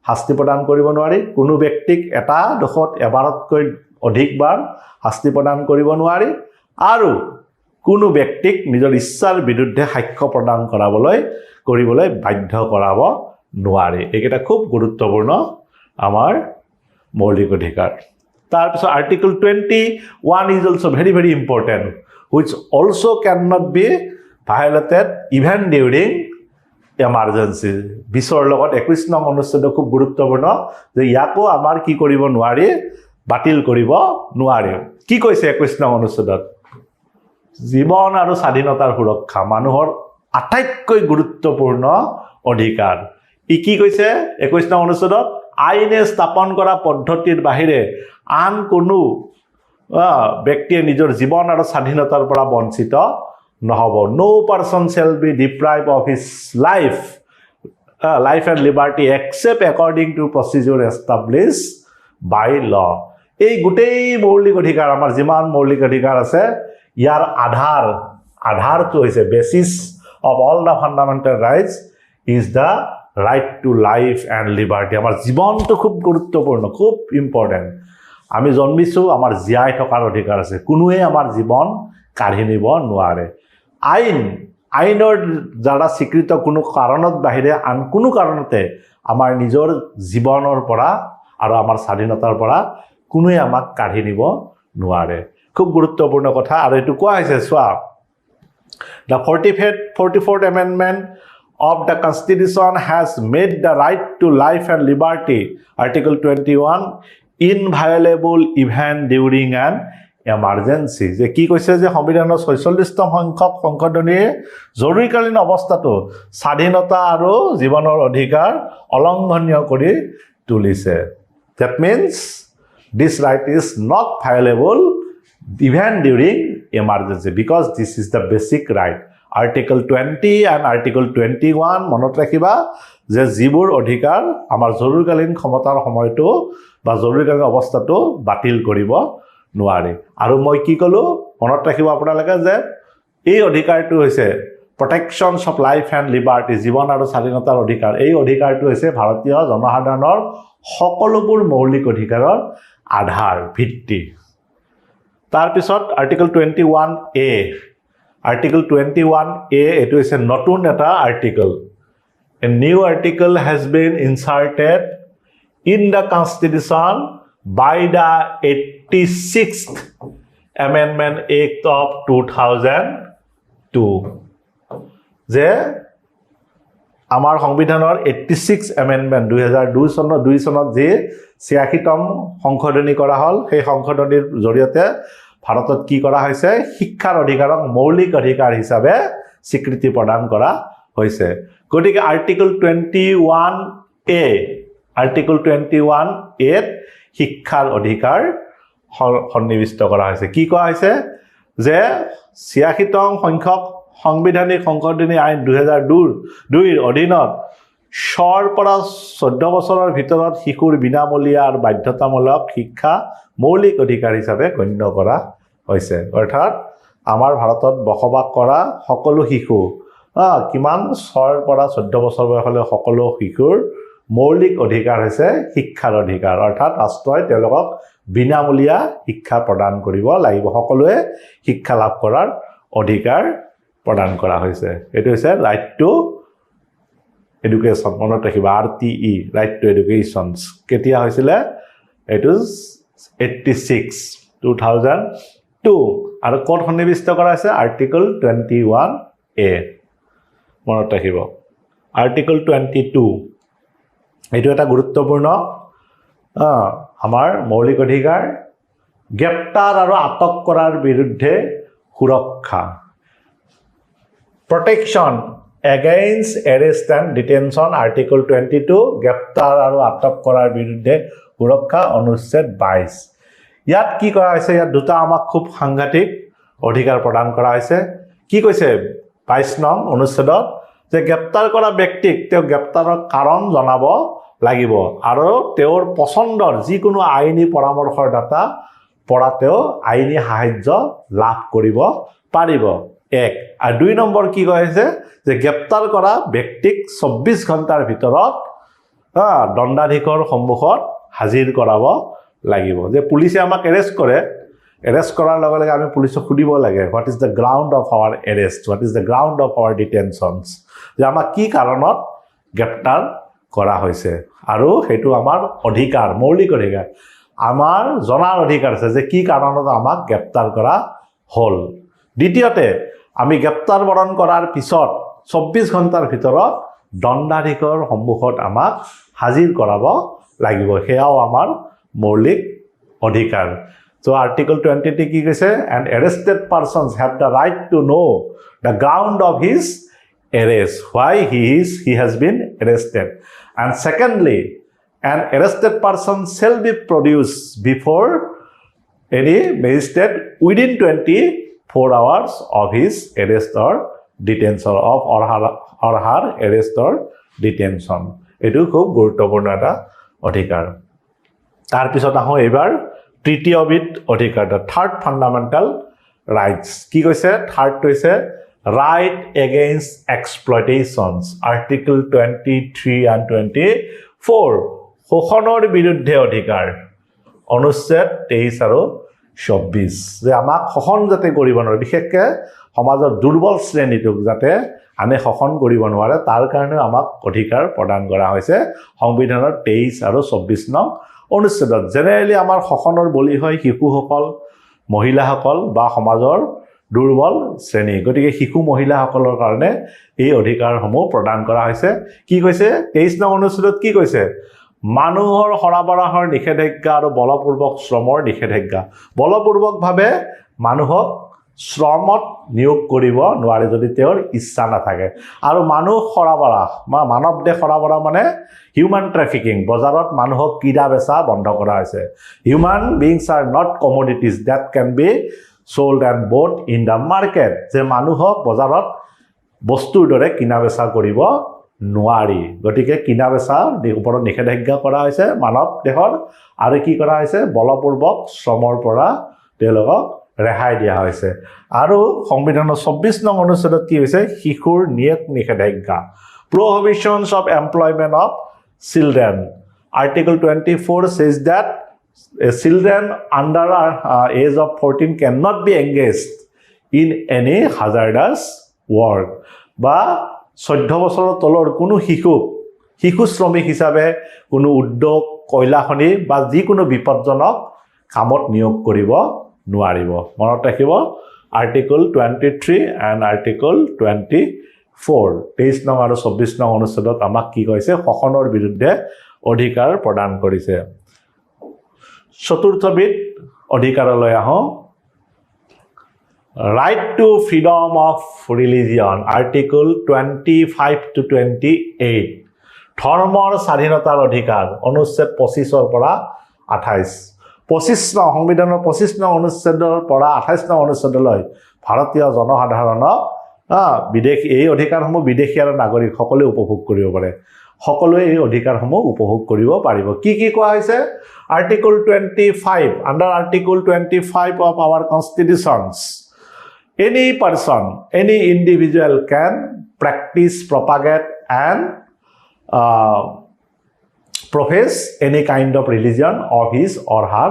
শাস্তি প্ৰদান কৰিব নোৱাৰি কোনো ব্যক্তিক এটা দোষত এবাৰতকৈ অধিকবাৰ শাস্তি প্ৰদান কৰিব নোৱাৰি আৰু কোনো ব্যক্তিক নিজৰ ইচ্ছাৰ বিৰুদ্ধে সাক্ষ্য প্ৰদান কৰিবলৈ বাধ্য কৰাব নোৱাৰি এইকেইটা খুব গুৰুত্বপূৰ্ণ আমাৰ মৌলিক অধিকাৰ তাৰ পিছত article 21 is also very very important which also cannot be violated even during emergency বিছৰ লগত 21 নং অনুচ্ছেদ খুব গুৰুত্বপূৰ্ণ যে ইয়াকো আমাৰ কি কৰিব নোৱাৰি বাতিল কৰিব নোৱাৰি কি কৈছে 21 নং অনুচ্ছেদত জীৱন আৰু স্বাধীনতাৰ সুৰক্ষা মানুহৰ আটাইতকৈ গুৰুত্বপূৰ্ণ অধিকাৰ ই কি কৈছে 21 নং অনুচ্ছেদত আইনে স্থাপন কৰা পদ্ধতিৰ বাহিৰে আন কোনো ব্যক্তিয়ে নিজৰ জীৱন আৰু স্বাধীনতাৰ পৰা বঞ্চিত নহব no person shall be deprived of his life and liberty except according to procedure established by law এই গোটেই মৌলিক অধিকাৰ আমাৰ যিমান মৌলিক অধিকাৰ আছে ইয়াৰ আধাৰটো হৈছে basis of all the fundamental rights is the right to life and liberty আমাৰ জীৱনটো খুব গুৰুত্বপূৰ্ণ খুব ইম্পৰ্টেন্ট আমি জন্মিছো আমাৰ জীয়াই থকাৰ অধিকাৰ আছে কোনোৱে আমাৰ জীৱন কাঢ়ি নিব নোৱাৰে আইনৰ দ্বাৰা স্বীকৃত কোনো কাৰণত বাহিৰে আন কোনো কাৰণতে আমাৰ নিজৰ জীৱনৰ পৰা আৰু আমাৰ স্বাধীনতাৰ পৰা কোনোৱে আমাক কাঢ়ি নিব নোৱাৰে খুব গুৰুত্বপূৰ্ণ কথা আৰু এটো কোৱা হৈছে সোৱা the 44th amendment of the constitution has made the right to life and liberty article 21 inviolable even during an emergency যে কি কৈছে যে সংবিধানৰ 46তম সংখ্যক সংশোধনীয়ে জৰুৰীকালীন অৱস্থাটো স্বাধীনতা আৰু জীৱনৰ অধিকাৰ অলংঘনীয় কৰি তুলিছে that means this right is not violable even during emergency because this is the basic right article 20 and article 21 মনত ৰাখিবা যে যিবোৰ অধিকাৰ আমাৰ জৰুৰীকালীন ক্ষমতাৰ সময়টো বা জৰুৰীকালীন অৱস্থাটো বাতিল কৰিব নোৱাৰে আৰু মই কি কলো মনত ৰাখিব আপোনালোকে যে এই অধিকাৰটো হৈছে protections of life and liberty জীৱন আৰু স্বাধীনতাৰ অধিকাৰ এই অধিকাৰটো হৈছে ভাৰতীয় জনসাধাৰণৰ সকলোবোৰ মৌলিক অধিকাৰৰ আধাৰ ভিত্তি তাৰ পিছত article 21A Article 21A it is a নতুন এটা article a new article has been inserted in the constitution by the 86th amendment act of 2002 যে আমাৰ সংবিধানৰ 86 এমেণ্ডমেণ্ট 2002 চনত যি 86তম সংশোধনী কৰা হ'ল সেই সংশোধনীৰ জৰিয়তে ভাৰতত কি কৰা হৈছে শিক্ষাৰ অধিকাৰক মৌলিক অধিকাৰ হিচাপে স্বীকৃতি প্ৰদান কৰা হৈছে গতিকে আৰ্টিকল 21A আৰ্টিকল 21A শিক্ষাৰ অধিকাৰ সন্নিবিষ্ট কৰা হৈছে কি কোৱা হৈছে যে 86তম সংখ্যক সংবিধানিক সংশোধনী আইন 2002ৰ অধীনত 6ৰ পৰা 14 বছৰৰ ভিতৰত শিশুৰ বিনামূলীয়া আৰু বাধ্যতামূলক শিক্ষা মৌলিক অধিকাৰ হিচাপে গণ্য কৰা হৈছে অৰ্থাৎ আমাৰ ভাৰতত বসবাস কৰা সকলো শিশু কিমান 6ৰ পৰা 14 বছৰ বয়সলৈ সকলো শিশুৰ মৌলিক অধিকাৰ হৈছে শিক্ষাৰ অধিকাৰ অৰ্থাৎ ৰাষ্ট্ৰই তেওঁলোকক বিনামূলীয়া শিক্ষা প্ৰদান কৰিব লাগিব সকলোৱে শিক্ষা লাভ কৰাৰ অধিকাৰ প্ৰদান কৰা হৈছে এটো হৈছে ৰাইট টু এডুকেশ্যন মনত ৰাখিবা RTE ৰাইট টু এডুকেশ্যন কেতিয়া হৈছিল এটো 86 2002 আৰু কোড সন্নিবিষ্ট কৰা হৈছে আৰ্টিকল 21A মনত ৰাখিব আৰ্টিকল 22 এটো এটা গুৰুত্বপূৰ্ণ আমাৰ মৌলিক অধিকাৰ গ্ৰেপ্তাৰ আৰু আটক কৰাৰ বিৰুদ্ধে সুৰক্ষা protection against arrest and detention article 22 গ্ৰেপ্তাৰ আৰু আটক কৰাৰ বিৰুদ্ধে সুৰক্ষা অনুচ্ছেদ 22 ইয়াত কি কৰা হৈছে ইয়াত দুটা আমাক খুব সাংঘাতিক অধিকাৰ প্ৰদান কৰা হৈছে কি কৈছে 22 নং অনুচ্ছেদত যে গ্ৰেপ্তাৰ কৰা ব্যক্তিক তেওঁ গ্ৰেপ্তাৰৰ কাৰণ জনাব লাগিব আৰু তেওঁৰ পছন্দৰ যিকোনো আইনী পৰামৰ্শৰ দাতা পৰা তেওঁ আইনী সাহায্য লাভ কৰিব পাৰিব এক আৰু 2 নম্বৰ কি কৈছে যে গ্ৰেপ্তাৰ কৰা ব্যক্তিক 24 ঘণ্টাৰ ভিতৰত দণ্ডাধীশৰ সন্মুখত হাজিৰ কৰাব লাগিব যে পুলিচে আমাক এৰেষ্ট কৰাৰ লগে লগে আমি পুলিচক সুধিব লাগে what is the ground of our arrest what is the ground of our detentions যে আমাক কি কাৰণত গ্ৰেপ্তাৰ কৰা হৈছে আৰু সেইটো আমাৰ অধিকাৰ মৌলিক অধিকাৰ আমাৰ জনাৰ অধিকাৰ আছে যে কি কাৰণত আমাক গ্ৰেপ্তাৰ কৰা হ'ল দ্বিতীয়তে আমি গ্ৰেপ্তাৰ বৰণ কৰাৰ পিছত 24 ঘণ্টাৰ ভিতৰত দণ্ডাধীশৰ সন্মুখত আমাক হাজিৰ কৰাব লাগিব সেয়াও আমাৰ মৌলিক অধিকাৰ so article 20 কি কৈছে and arrested persons have the right to know the ground of his arrest why he has been arrested and secondly an arrested person shall be produced before any magistrate within 24 hours of his arrest or detention or her arrest or detention এটো খুব গুৰুত্বপূৰ্ণ এটা অধিকাৰ তাৰ পিছত আহো এবাৰ তৃতীয়বিধ অধিকাৰ থাৰ্ড ফান্ডামেন্টাল ৰাইটস কি কৈছে থাৰ্ড কৈছে right against exploitations article 23 and 24 শোষণৰ বিৰুদ্ধে অধিকাৰ অনুচ্ছেদ 23 আৰু 24 যে আমাক শোষণ যাতে কৰিব নোৱাৰে বিশেষকৈ সমাজৰ দুৰ্বল শ্ৰেণীটোক যাতে আনে শোষণ কৰিব নোৱাৰে তাৰ কাৰণে আমাক অধিকাৰ প্ৰদান কৰা হৈছে সংবিধানৰ 23 আৰু 24 নং অনুচ্ছেদত জেনেৰেলি আমাৰ শোষণৰ বলি হয় শিশুসকল মহিলাসকল বা সমাজৰ দুৰ্বল শ্ৰেণী গতিকে শিশু মহিলাসকলৰ কাৰণে এই অধিকাৰসমূহ প্ৰদান কৰা হৈছে কি কৈছে 23 নং অনুচ্ছেদত কি কৈছে মানুহৰ সৰবৰাহৰ নিষেধাজ্ঞা আৰু বলপূৰ্বক শ্ৰমৰ নিষেধাজ্ঞা বলপূৰ্বকভাৱে মানুহক শ্ৰমত নিয়োগ কৰিব নোৱাৰে যদি তেওঁৰ ইচ্ছা নাথাকে আৰু মানুহ সৰবৰাহ মানৱ দেহ সৰবৰাহ মানে হিউম্যান ট্ৰাফিকিং বজাৰত মানুহক কিনা বেচা বন্ধ কৰা হৈছে human beings are not commodities that can be sold and bought in the market যে মানুহক বজাৰত বস্তুৰ দৰে কিনা বেচা কৰিব নোৱাৰি গতিকে কিনা বেচা ওপৰত নিষেধাজ্ঞা কৰা হৈছে মানৱ দেহৰ আৰু কি কৰা হৈছে বলপূৰ্বক শ্ৰমৰ পৰা তেওঁলোকক ৰেহাই দিয়া হৈছে আৰু সংবিধানৰ 24 নং অনুচ্ছেদত কি হৈছে শিশুৰ নিয়োগ নিষেধাজ্ঞা prohibitions of employment of children article 24 says that children under age of 14 cannot be engaged in any hazardous work বা 14 বছৰৰ তলৰ কোনো শিশু শ্ৰমিক হিচাপে কোনো উদ্যোগ কয়লা খনি বা যিকোনো বিপদজনক কামত নিয়োগ কৰিব নোৱাৰিব মনত ৰাখিব আৰ্টিকল 23 and article 24 23 নং আৰু 24 নং অনুচ্ছেদত আমাক কি কৈছে শোষণৰ বিৰুদ্ধে অধিকাৰ প্ৰদান কৰিছে চতুৰ্থবিধ অধিকাৰলৈ আহোঁ right to freedom of religion article 25 to 28 ধৰ্মৰ স্বাধীনতাৰ অধিকাৰ অনুচ্ছেদ 25 পৰা 28 25 নং সংবিধানৰ 25 নং অনুচ্ছেদৰ পৰা 28 নং অনুচ্ছেদলৈ ভাৰতীয় জনসাধাৰণক বিদেশী এই অধিকাৰসমূহ বিদেশী আৰু নাগৰিক সকলোৱে উপভোগ কৰিব পাৰে সকলোৱে এই অধিকাৰসমূহ উপভোগ কৰিব পাৰিব কি কি কোৱা হৈছে article 25 under article 25 of our constitutions any person any individual can practice propagate and profess any kind of religion of his or her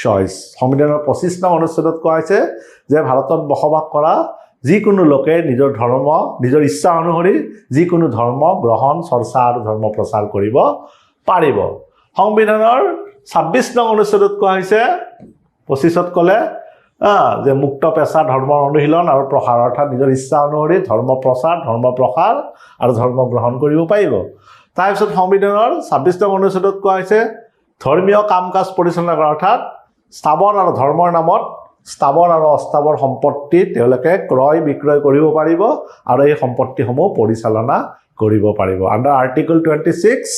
choice সংবিধানৰ 25 নং অনুচ্ছেদত কোৱা হৈছে যে ভাৰতত বসবাস কৰা যিকোনো লোকে নিজৰ ধৰ্ম নিজৰ ইচ্ছা অনুসৰি যিকোনো ধৰ্ম গ্ৰহণ চৰ্চা আৰু ধৰ্ম প্ৰচাৰ কৰিব পাৰিব সংবিধানৰ 26 নং অনুচ্ছেদত কোৱা হৈছে 25ত ক'লে যে মুক্ত পেশা ধৰ্মৰ অনুশীলন আৰু প্ৰসাৰ অৰ্থাৎ নিজৰ ইচ্ছা অনুসৰি ধৰ্ম প্ৰচাৰ ধৰ্ম প্ৰসাৰ আৰু ধৰ্ম গ্ৰহণ কৰিব পাৰিব তাৰ পিছত সংবিধানৰ 26 নং অনুচ্ছেদত কোৱা হৈছে ধৰ্মীয় কাম-কাজ পৰিচালনা কৰা অৰ্থাৎ স্থাৱৰ আৰু ধৰ্মৰ নামত স্থাৱৰ আৰু অস্থাৱৰ সম্পত্তি তেওঁলোকে ক্ৰয় বিক্ৰয় কৰিব পাৰিব আৰু এই সম্পত্তিসমূহ পৰিচালনা কৰিব পাৰিব under article 26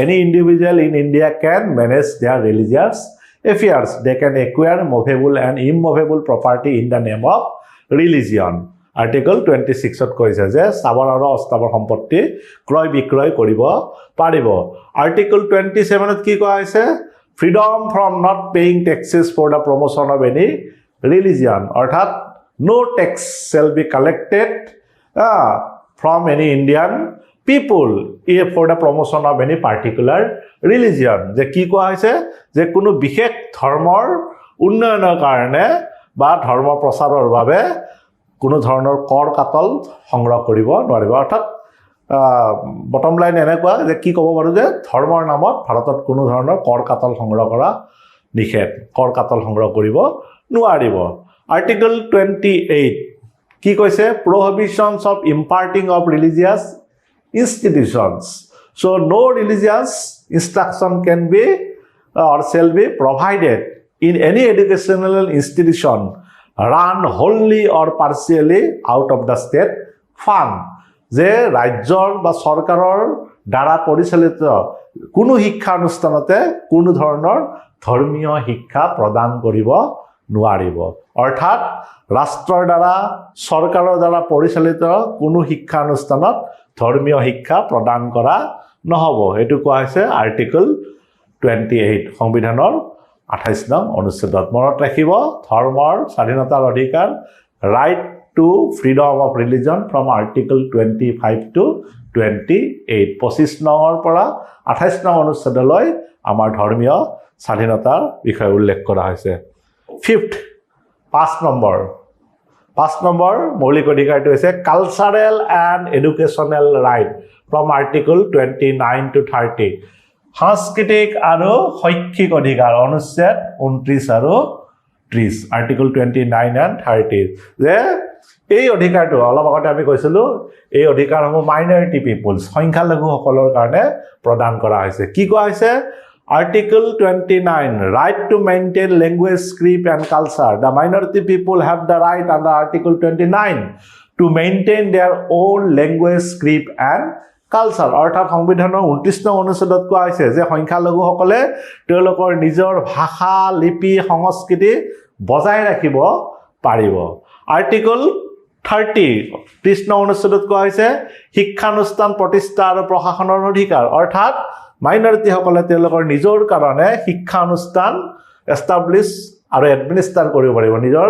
any individual in India can manage their religious affairs they can acquire movable and immovable property in the name of religion article 26 ত কৈছে যে স্থাৱৰ আৰু অস্থাৱৰ সম্পত্তি ক্ৰয় বিক্ৰয় কৰিব পাৰিব article 27 ত কি কোৱা হৈছে freedom from not paying taxes for the promotion of any religion অৰ্থাৎ no tax shall be collected from any Indian people for the promotion of any particular religion যে কি কোৱা হৈছে যে কোনো বিশেষ ধৰ্মৰ উন্নয়নৰ কাৰণে বা ধৰ্ম প্ৰচাৰৰ বাবে কোনো ধৰণৰ কৰ কাটল সংগ্ৰহ কৰিব নোৱাৰিব অৰ্থাৎ বটম লাইন এনেকুৱা যে কি ক'ব পাৰো যে ধৰ্মৰ নামত ভাৰতত কোনো ধৰণৰ কৰ কাটল সংগ্ৰহ কৰা নিষেধ কৰ কাটল সংগ্ৰহ কৰিব নোৱাৰিব article 28 কি কৈছে prohibitions of imparting of religious institutions so no religious instruction can be or shall be provided in any educational institution run wholly or partially out of the state fund যে ৰাজ্যৰ বা চৰকাৰৰ দ্বাৰা পৰিচালিত কোনো শিক্ষা অনুষ্ঠানতে কোনো ধৰণৰ ধৰ্মীয় শিক্ষা প্ৰদান কৰিব নোৱাৰিব অৰ্থাৎ ৰাষ্ট্ৰৰ দ্বাৰা চৰকাৰৰ দ্বাৰা পৰিচালিত কোনো শিক্ষা অনুষ্ঠানত ধৰ্মীয় শিক্ষা প্ৰদান কৰা নহব এটো কোৱা হৈছে আৰ্টিকল 28 সংবিধানৰ 28 নং অনুচ্ছেদত মনত ৰাখিব ধৰ্মৰ স্বাধীনতাৰ অধিকাৰ right to freedom of religion from article 25 to 28 25 নংৰ পৰা 28 নং অনুচ্ছেদলৈ আমাৰ ধৰ্মীয় স্বাধীনতাৰ বিষয়ে উল্লেখ কৰা হৈছে 5 নম্বৰ মৌলিক অধিকাৰটো হৈছে cultural and educational right from article 29 to 30 সাংস্কৃতিক আৰু শৈক্ষিক অধিকাৰ অনুচ্ছেদ 29 আৰু 30 article 29 and 30 যে এই অধিকাৰটো অলপ আগতে আমি কৈছিলো এই অধিকাৰসমূহ মাইনৰিটি পিপলছ সংখ্যালঘুসকলৰ কাৰণে প্ৰদান কৰা হৈছে কি কোৱা হৈছে article 29 right to maintain language script and culture the minority people have the right under article 29 to maintain their own language script and culture অৰ্থাৎ সংবিধানৰ 29 নং অনুচ্ছেদত কোৱা হৈছে যে সংখ্যালঘুসকলে তেওঁলোকৰ নিজৰ ভাষা লিপি সংস্কৃতি বজাই ৰাখিব পাৰিব আৰ্টিকল 30 নং অনুচ্ছেদত কোৱা হৈছে শিক্ষানুষ্ঠান প্ৰতিষ্ঠা আৰু প্ৰশাসনৰ অধিকাৰ অৰ্থাৎ মাইনৰিটি সকলে তেওঁলোকৰ নিজৰ কাৰণে শিক্ষানুষ্ঠান এষ্টাব্লিশ আৰু এডমিনিষ্ট্ৰেট কৰিব পাৰিব নিজৰ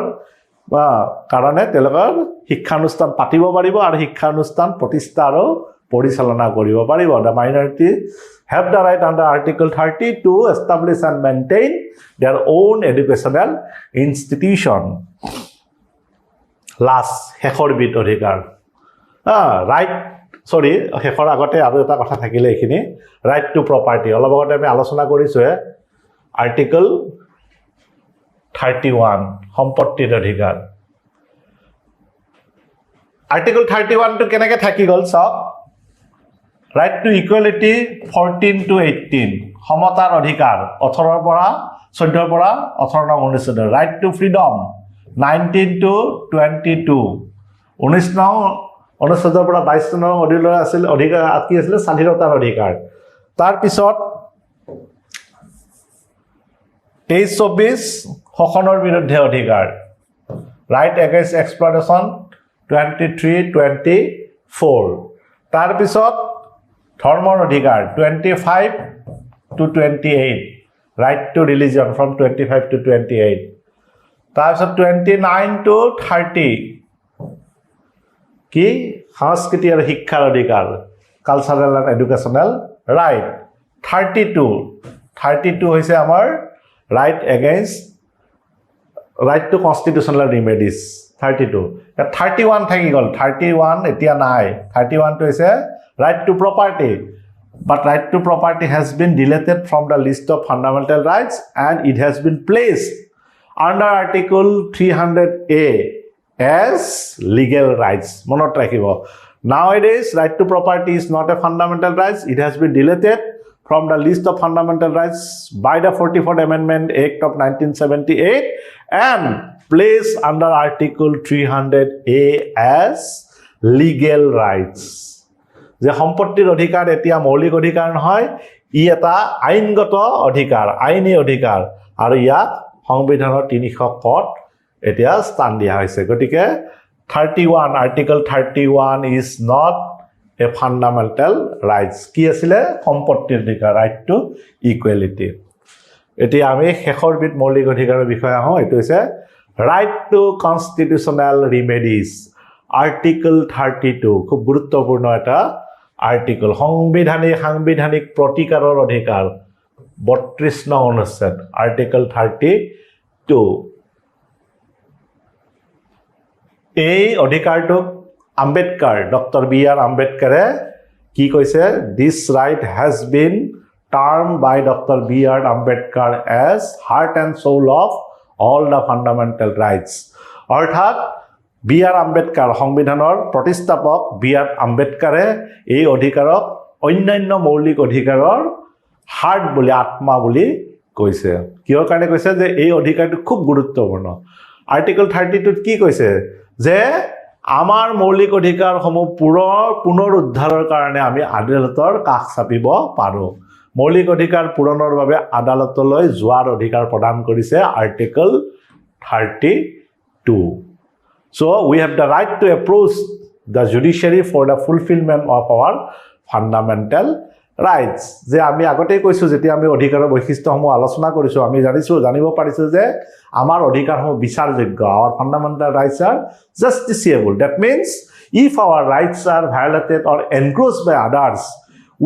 কাৰণে তেওঁলোকৰ শিক্ষানুষ্ঠান পাতিব পাৰিব আৰু শিক্ষানুষ্ঠান প্ৰতিষ্ঠা আৰু পৰিচালনা কৰিব পাৰিব the minority have the right under article 30 to establish and maintain their own educational institution last শেষৰ বিধ অধিকাৰ right sorry শেষৰ আগতে আৰু এটা কথা থাকিলে এখিনি right to property অলপ আগতে আমি আলোচনা কৰিছো article 31 সম্পত্তিৰ অধিকাৰ Article 31 to কেনেকৈ থাকি গ'ল চাওক right to equality 14 to 18 সমতাৰ অধিকাৰ 18 পৰা 14 পৰা 18 নং 19 right to freedom 19 to 22 19 নং 19 পৰা 22 নং অধিকাৰ কি আছিল স্বাধীনতাৰ অধিকাৰ তাৰ পিছত 23-24 শোষণৰ বিৰুদ্ধে অধিকাৰ right against exploitation 23-24 তাৰ পিছত ধৰ্মৰ অধিকাৰ 25 to 28 right to religion from 25 to 28 তাৰ পিছত 29 to 30 কি সংস্কৃতি আৰু শিক্ষাৰ অধিকাৰ কালচাৰেল এণ্ড এডুকেশ্যনেল ৰাইট 32 হৈছে আমাৰ right against right to constitutional remedies 32 31 থাকি গ'ল 31 এতিয়া নাই 31 টো হৈছে right to property but right to property has been deleted from the list of fundamental rights and it has been placed under article 300A as legal rights মনত ৰাখিব nowadays right to property is not a fundamental rights it has been deleted from the list of fundamental rights by the 44th Amendment Act of 1978 and placed under Article 300A as legal rights. যে সম্পত্তিৰ অধিকাৰ এতিয়া মৌলিক অধিকাৰ নহয় ই এটা আইনগত অধিকাৰ আইনী অধিকাৰ আৰু ইয়াক সংবিধানৰ 300 কত এতিয়া স্থান দিয়া হৈছে গতিকে 31 Article 31 is not a fundamental rights কি আছিলে সম্পত্তিৰ অধিকাৰ right to equality এতিয়া আমি শেষৰ বিট মৌলিক অধিকাৰৰ বিষয়ে আহো এটো হৈছে right to constitutional remedies article 32 খুব গুৰুত্বপূৰ্ণ এটা আৰ্টিকল সাংবিধানিক প্ৰতিকাৰৰ অধিকাৰ 32 নং অনুচ্ছেদ আৰ্টিকল 32 এই অধিকাৰটোক আম্বেদকাৰ ডক্টৰ বি.আৰ. আম্বেদকাৰে কি কৈছে this right has been termed by Dr. B.R. Ambedkar as heart and soul of all the fundamental rights অৰ্থাৎ বি.আৰ. আম্বেদকাৰ সংবিধানৰ প্ৰতিষ্ঠাপক বি.আৰ. আম্বেদকাৰে এই অধিকাৰক অন্যান্য মৌলিক অধিকাৰৰ হাৰ্ট বুলি আত্মা বুলি কৈছে কিহৰ কাৰণে কৈছে যে এই অধিকাৰটো খুব গুৰুত্বপূৰ্ণ আৰ্টিকল 32 কি কৈছে যে আমাৰ মৌলিক অধিকাৰসমূহ পুনৰ উদ্ধাৰৰ কাৰণে আমি আদালতৰ কাষ চাপিব পাৰো মৌলিক অধিকাৰ পূৰণৰ বাবে আদালতলৈ যোৱাৰ অধিকাৰ প্ৰদান কৰিছে article 32 so we have the right to approach the judiciary for the fulfillment of our fundamental rights যে আমি আগতেই কৈছো যেতিয়া আমি অধিকাৰৰ বৈশিষ্ট্যসমূহ আলোচনা কৰিছো আমি জানিব পাৰিছো যে আমাৰ অধিকাৰসমূহ বিচাৰযোগ্য our fundamental rights are justiciable that means if our rights are violated or encroached by others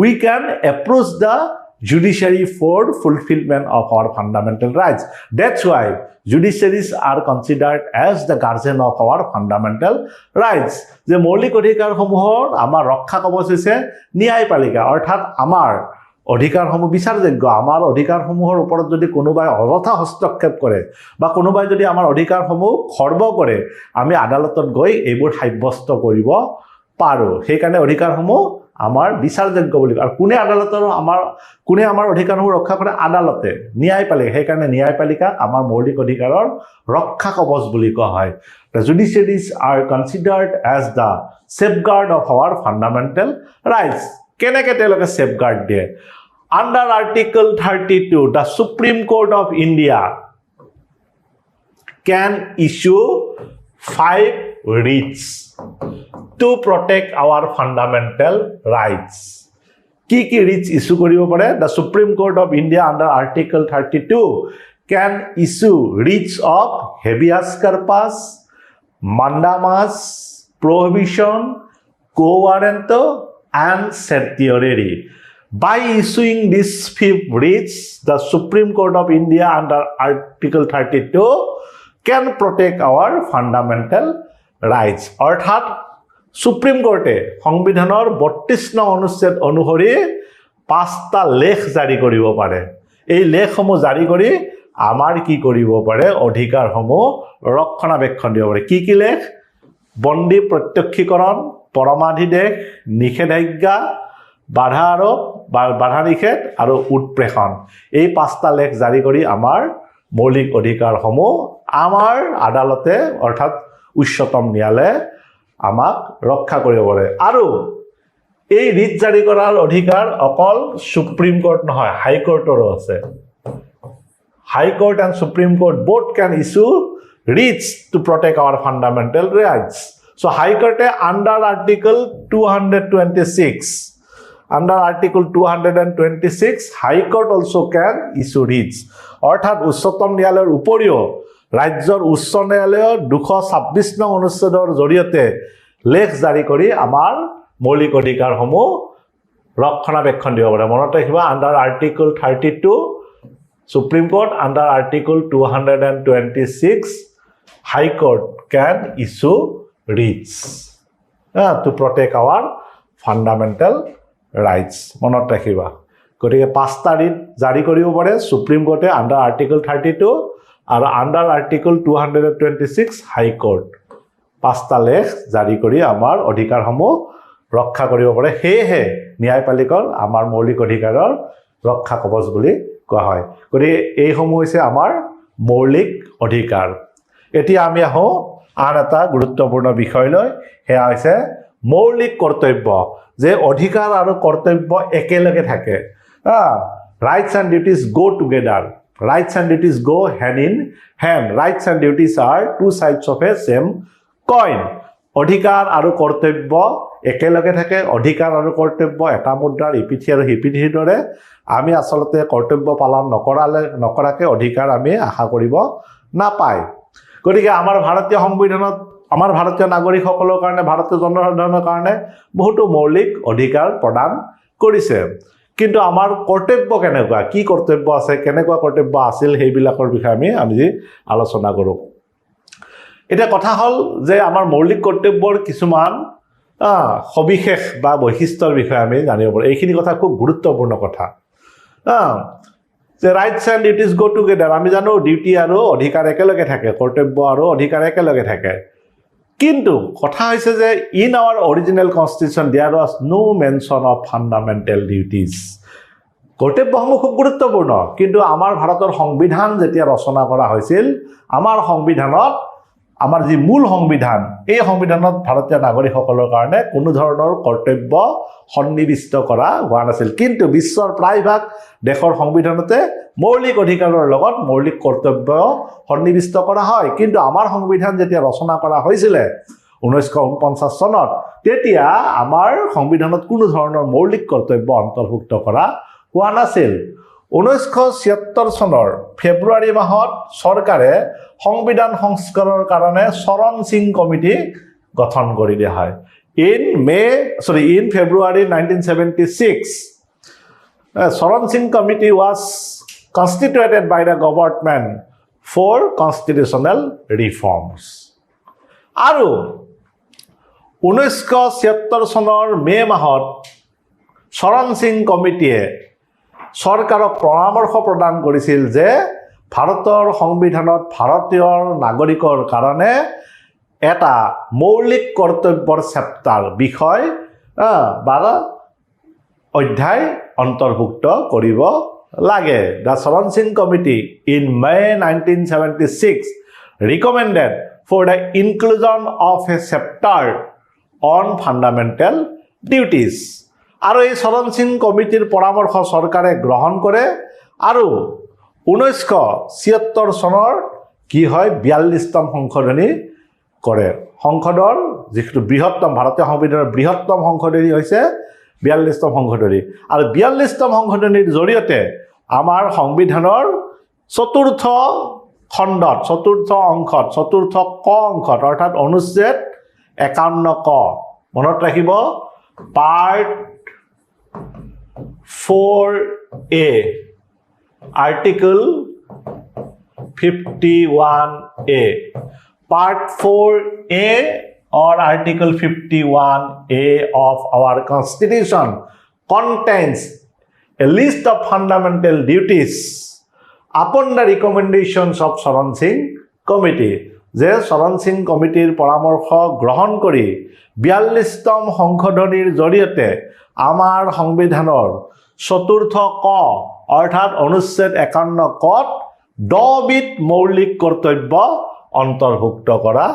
we can approach the judiciary for fulfillment of our fundamental rights that's why judiciaries are considered as the guardian of our fundamental rights যে মৌলিক অধিকাৰসমূহৰ আমাৰ ৰক্ষা কবচ হৈছে ন্যায়পালিকা অৰ্থাৎ আমাৰ অধিকাৰসমূহ বিচাৰযোগ্য আমাৰ অধিকাৰসমূহৰ ওপৰত যদি কোনোবাই অযথা হস্তক্ষেপ কৰে বা কোনোবাই যদি আমাৰ অধিকাৰসমূহ খৰ্ব কৰে আমি আদালতত গৈ এইবোৰ সাব্যস্ত কৰিব পাৰো সেই কাৰণে অধিকাৰসমূহ আমাৰ বিচাৰযোগ্য বুলি আৰু কোনে আমাৰ অধিকাৰসমূহ ৰক্ষা কৰে আদালতে ন্যায়পালিকা সেই কাৰণে ন্যায়পালিকা আমাৰ মৌলিক অধিকাৰৰ ৰক্ষা কবচ বুলি কোৱা হয় the judiciaries are considered as the safeguard of our fundamental rights কেনেকৈ তেওঁলোকে safeguard দিয়ে under article 32 the Supreme Court of India can issue 5 writs to protect our fundamental rights কি writs issue কৰিব পাৰে the Supreme Court of India under article 32 can issue writs of habeas corpus mandamus prohibition quo warranto and certiorari by issuing these 5 writs the Supreme Court of India under article 32 can protect our fundamental rights অৰ্থাৎ supreme কোৰ্টে সংবিধানৰ 32 নং অনুচ্ছেদ অনুসৰি 5টা লেখ জাৰি কৰিব পাৰে এই লেখসমূহ জাৰি কৰি আমাৰ কি কৰিব পাৰে অধিকাৰসমূহ ৰক্ষণাবেক্ষণ দিব পাৰে কি লেখ বন্দী প্ৰত্যক্ষীকৰণ, পৰমাধিদেশ, নিষেধাজ্ঞা, বাধা আৰোপ, বাধা নিষেধ আৰু উৎপ্ৰেষণ। এই 5টা লেখ জাৰি কৰি আমাৰ মৌলিক অধিকাৰসমূহ আমাৰ আদালতে অৰ্থাৎ উচ্চতম ন্যায়ালয়ে আমাক ৰক্ষা কৰিব পাৰে। আৰু এই ৰিট জাৰি কৰাৰ অধিকাৰ অকল সুপ্ৰিম কোৰ্ট নহয়, হাইকোৰ্টৰো আছে। High Court and Supreme Court both can issue writs to protect our fundamental rights. So High Court under Article 226, under Article 226, High Court also can issue writs. অর্থাৎ উচ্চতম ন্যায়ালয়ৰ উপৰিও ৰাজ্যৰ উচ্চ ন্যায়ালয়ৰ 226 নং অনুচ্ছেদৰ জৰিয়তে লেখ জাৰি কৰি আমাৰ মৌলিক অধিকাৰসমূহ ৰক্ষণাবেক্ষণ দিব পাৰে। মনত ৰাখিব, under Article 32 Supreme Court, under Article 226, High Court can issue writs to protect our fundamental rights. মনত ৰাখিবা। গতিকে 5টা ৰিট জাৰি কৰিব পাৰে সুপ্ৰিম কোৰ্টে under Article 32 আৰু under Article 226 High Court 5টা লেখ জাৰি কৰি আমাৰ অধিকাৰসমূহ ৰক্ষা কৰিব পাৰে। সেয়েহে ন্যায়পালিকৰ আমাৰ মৌলিক অধিকাৰৰ ৰক্ষা কবচ বুলি কোৱা হয়। গতিকে এইসমূহ হৈছে আমাৰ মৌলিক অধিকাৰ। এতিয়া আমি আহোঁ আন এটা গুৰুত্বপূৰ্ণ বিষয়লৈ, সেয়া হৈছে মৌলিক কৰ্তব্য, যে অধিকাৰ আৰু কৰ্তব্য একেলগে থাকে। Rights and duties go together. Rights and duties go hand in hand. Rights and duties are two sides of a same coin. অধিকাৰ আৰু কৰ্তব্য একেলগে থাকে। অধিকাৰ আৰু কৰ্তব্য এটা মুদ্ৰাৰ ইপিঠি আৰু সিপিঠিৰ দৰে। আমি আচলতে কৰ্তব্য পালন নকৰাকে অধিকাৰ আমি আশা কৰিব নাপায়। গতিকে আমাৰ ভাৰতীয় সংবিধানত আমাৰ ভাৰতীয় নাগৰিকসকলৰ কাৰণে, ভাৰতীয় জনসাধাৰণৰ কাৰণে বহুতো মৌলিক অধিকাৰ প্ৰদান কৰিছে। কিন্তু আমাৰ কৰ্তব্য কেনেকুৱা, কি কৰ্তব্য আছে, কেনেকুৱা কৰ্তব্য আছিল, সেইবিলাকৰ বিষয়ে আমি আজি আলোচনা কৰোঁ। এতিয়া কথা হ'ল যে আমাৰ মৌলিক কৰ্তব্যৰ কিছুমান সবিশেষ বা বৈশিষ্ট্যৰ বিষয়ে আমি জানিব পাৰোঁ। এইখিনি কথা খুব গুৰুত্বপূৰ্ণ কথা। যে rights and duties go together, আমি জানো ডিউটি আৰু অধিকাৰ একেলগে থাকে, কৰ্তব্য আৰু অধিকাৰ একেলগে থাকে। কিন্তু কথা হৈছে যে in our original constitution there was no mention of fundamental duties. কৰ্তব্যসমূহ খুব গুৰুত্বপূৰ্ণ, কিন্তু আমাৰ ভাৰতৰ সংবিধান যেতিয়া ৰচনা কৰা হৈছিল, আমাৰ সংবিধানত, আমাৰ যি মূল সংবিধান, এই সংবিধানত ভাৰতীয় নাগৰিকসকলৰ কাৰণে কোনো ধৰণৰ কৰ্তব্য সন্নিৱিষ্ট কৰা হোৱা নাছিল। কিন্তু বিশ্বৰ প্ৰায়ভাগ দেশৰ সংবিধানতে মৌলিক অধিকাৰৰ লগত মৌলিক কৰ্তব্য সন্নিৱিষ্ট কৰা হয়। কিন্তু আমাৰ সংবিধান যেতিয়া ৰচনা কৰা হৈছিলে 1949 চনত, তেতিয়া আমাৰ সংবিধানত কোনো ধৰণৰ মৌলিক কৰ্তব্য অন্তৰ্ভুক্ত কৰা হোৱা নাছিল। 1976 চনৰ ফেব্ৰুৱাৰী মাহত চৰকাৰে সংবিধান সংস্কাৰৰ কাৰণে চৰণ সিং কমিটি গঠন কৰি দিয়া হয়। In February 1976, Saran Singh Committee was constituted by the government for constitutional reforms. আৰু 1976 চনৰ মে মাহত চৰণ সিং কমিটিয়ে চৰকাৰক পৰামৰ্শ প্ৰদান কৰিছিল যে ভাৰতৰ সংবিধানত ভাৰতীয় নাগৰিকৰ কাৰণে এটা মৌলিক কৰ্তব্যৰ চেপ্টাৰ বিষয় বা অধ্যায় অন্তৰ্ভুক্ত কৰিব লাগে। The Saran Singh Committee in May 1976 recommended for the inclusion of a chapter on fundamental duties. আৰু এই চৰণ সিং কমিটিৰ পৰামৰ্শ চৰকাৰে গ্ৰহণ কৰে আৰু 1976 চনৰ কি হয় 42তম সংশোধনী কৰে। সংসদৰ যিটো বৃহত্তম ভাৰতীয় সংবিধানৰ বৃহত্তম সংশোধনী হৈছে 42তম সংশোধনী। আৰু 42তম সংশোধনীৰ জৰিয়তে আমাৰ সংবিধানৰ চতুৰ্থ খণ্ডত, চতুৰ্থ অংশত, চতুৰ্থ ক অংশত অৰ্থাৎ অনুচ্ছেদ 51 ক, মনত ৰাখিব, part 4A, article 51A, Part 4A or Article 51A of our Constitution contains a list of fundamental duties upon the recommendations of Saran Singh Committee. যে চৰণ সিং কমিটিৰ পৰামৰ্শ গ্ৰহণ কৰি 42তম সংশোধনীৰ জৰিয়তে আমাৰ সংবিধানৰ চতুৰ্থ ক অৰ্থাৎ অনুচ্ছেদ 51 কত 10বিধ মৌলিক কৰ্তব্য অন্তৰ্ভুক্ত কৰা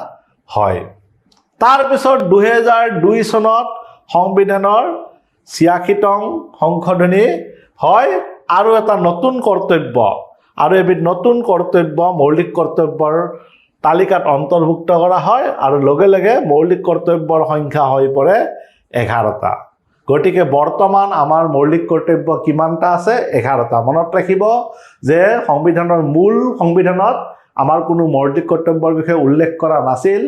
হয়। তাৰ পিছত 2002 চনত সংবিধানৰ 86তম সংশোধনী হয় আৰু এটা নতুন কৰ্তব্য আৰু এবিধ নতুন কৰ্তব্য মৌলিক কৰ্তব্যৰ তালিকাত অন্তৰ্ভুক্ত কৰা হয় আৰু লগে লগে মৌলিক কৰ্তব্যৰ সংখ্যা হৈ পৰে 11টা। গতিকে বৰ্তমান আমাৰ মৌলিক কৰ্তব্য কিমানটা আছে? 11টা। মনত ৰাখিব যে সংবিধানৰ মূল সংবিধানত আমাৰ কোনো মৌলিক কৰ্তব্যৰ বিষয়ে উল্লেখ কৰা নাছিল।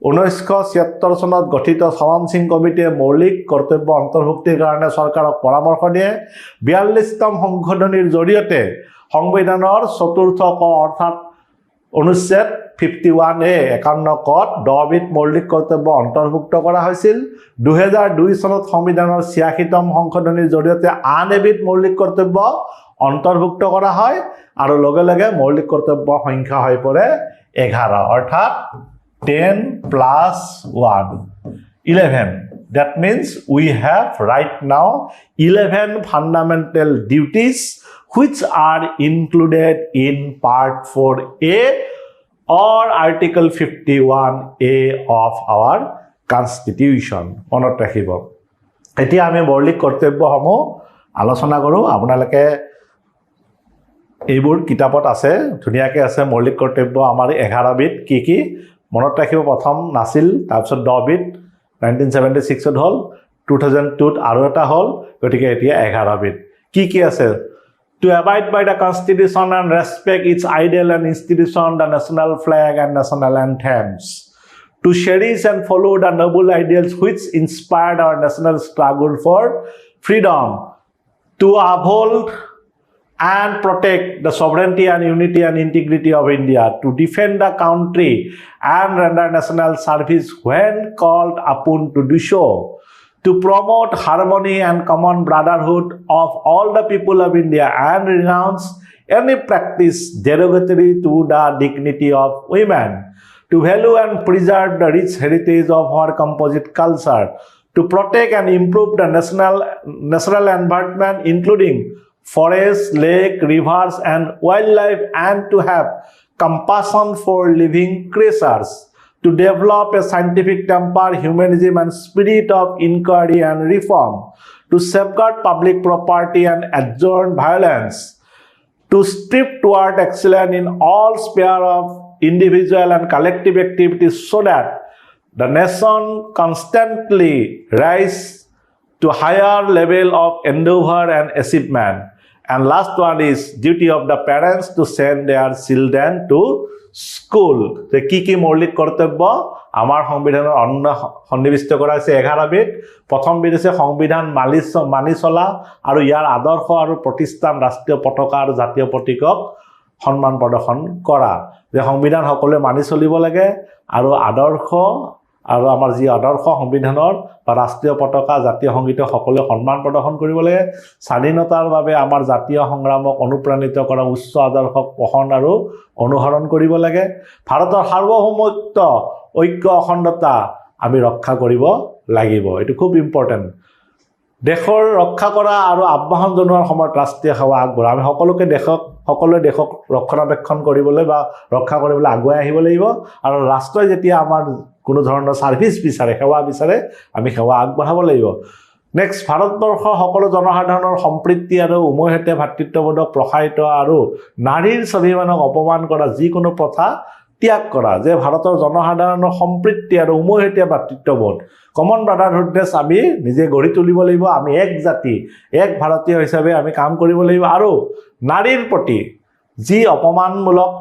1976 চনত গঠিত চৰণ সিং কমিটিয়ে মৌলিক কৰ্তব্য অন্তৰ্ভুক্তিৰ কাৰণে চৰকাৰক পৰামৰ্শ দিয়ে। 42তম সংশোধনীৰ জৰিয়তে সংবিধানৰ চতুৰ্থ ক অৰ্থাৎ অনুচ্ছেদ 51A 51 কত 10বিধ মৌলিক কৰ্তব্য অন্তৰ্ভুক্ত কৰা হৈছিল। 2002 চনত সংবিধানৰ 86তম সংশোধনীৰ জৰিয়তে আন এবিধ মৌলিক কৰ্তব্য অন্তৰ্ভুক্ত কৰা হয় আৰু লগে লগে মৌলিক কৰ্তব্যৰ সংখ্যা হৈ পৰে 11 অৰ্থাৎ 10 plus 1 11. That means we have right now 11 fundamental duties which are included in part 4A or article 51A of our constitution. মনত ৰাখিব। এতিয়া আমি মৌলিক কৰ্তব্যসমূহ আলোচনা কৰোঁ। আপোনালোকে এইবোৰ কিতাপত আছে, ধুনীয়াকৈ আছে। মৌলিক কৰ্তব্য আমাৰ 11বিধ কি কি মনত ৰাখিব। প্ৰথম নাছিল, তাৰপিছত 10বিধ 1976ত হ'ল, 2002ত আৰু এটা হ'ল, গতিকে এতিয়া 11বিধ। কি কি আছে? To abide by the Constitution and respect its ideal and institution, the national flag and national anthems. To cherish and follow the noble ideals which inspired our national struggle for freedom. To uphold and protect the sovereignty and unity and integrity of India. To defend the country and render national service when called upon to do so. To promote harmony and common brotherhood of all the people of India and renounce any practice derogatory to the dignity of women. To value and preserve the rich heritage of our composite culture. To protect and improve the natural environment including forests, lakes, rivers and wildlife, and to have compassion for living creatures. To develop a scientific temper, humanism and spirit of inquiry and reform. To safeguard public property and adjourn violence. To strive toward excellence in all spheres of individual and collective activities so that the nation constantly rise to higher level of endeavor and achievement. And last one is duty of the parents to send their children to school. যে কি মৌলিক কৰ্তব্য আমাৰ সংবিধানৰ সন্নিৱিষ্ট কৰা হৈছে 11বিধ। প্ৰথম বিধ হৈছে সংবিধান মানি চলা আৰু ইয়াৰ আদৰ্শ আৰু প্ৰতিষ্ঠান, ৰাষ্ট্ৰীয় পতাকা আৰু জাতীয় প্ৰতীকক সন্মান প্ৰদৰ্শন কৰা। যে সংবিধান সকলোৱে মানি চলিব লাগে আৰু আদৰ্শ আৰু আমাৰ যি আদৰ্শ সংবিধানৰ বা ৰাষ্ট্ৰীয় পতাকা, জাতীয় সংগীতক সকলোৱে সন্মান প্ৰদৰ্শন কৰিব লাগে। স্বাধীনতাৰ বাবে আমাৰ জাতীয় সংগ্ৰামক অনুপ্ৰাণিত কৰা উচ্চ আদৰ্শক পোষণ আৰু অনুসৰণ কৰিব লাগে। ভাৰতৰ সাৰ্বভৌমত্ব, ঐক্য, অখণ্ডতা আমি ৰক্ষা কৰিব লাগিব। এইটো খুব ইম্পৰ্টেণ্ট। দেশৰ ৰক্ষা কৰা আৰু আহ্বান জনোৱাৰ সময়ত ৰাষ্ট্ৰীয় সেৱা আগবঢ়া। আমি সকলোৱে দেশক ৰক্ষণাবেক্ষণ কৰিবলৈ বা ৰক্ষা কৰিবলৈ আগুৱাই আহিব লাগিব আৰু ৰাষ্ট্ৰই যেতিয়া আমাৰ কোনো ধৰণৰ ছাৰ্ভিচ বিচাৰে, সেৱা বিচাৰে, আমি সেৱা আগবঢ়াব লাগিব। নেক্সট, ভাৰতবৰ্ষৰ সকলো জনসাধাৰণৰ সম্প্ৰীতি আৰু উমৈহতীয়া ভাতৃত্ববোধক প্ৰসাৰিত আৰু নাৰীৰ স্বাভিমানক অপমান কৰা যিকোনো প্ৰথা ত্যাগ কৰা। যে ভাৰতৰ জনসাধাৰণৰ সম্প্ৰীতি আৰু উমৈহতীয়া ভাতৃত্ববোধ, কমন ব্ৰাদাৰহুডনেছ আমি নিজে গঢ়ি তুলিব লাগিব। আমি এক জাতি, এক ভাৰতীয় হিচাপে আমি কাম কৰিব লাগিব আৰু নাৰীৰ প্ৰতি যি অপমানমূলক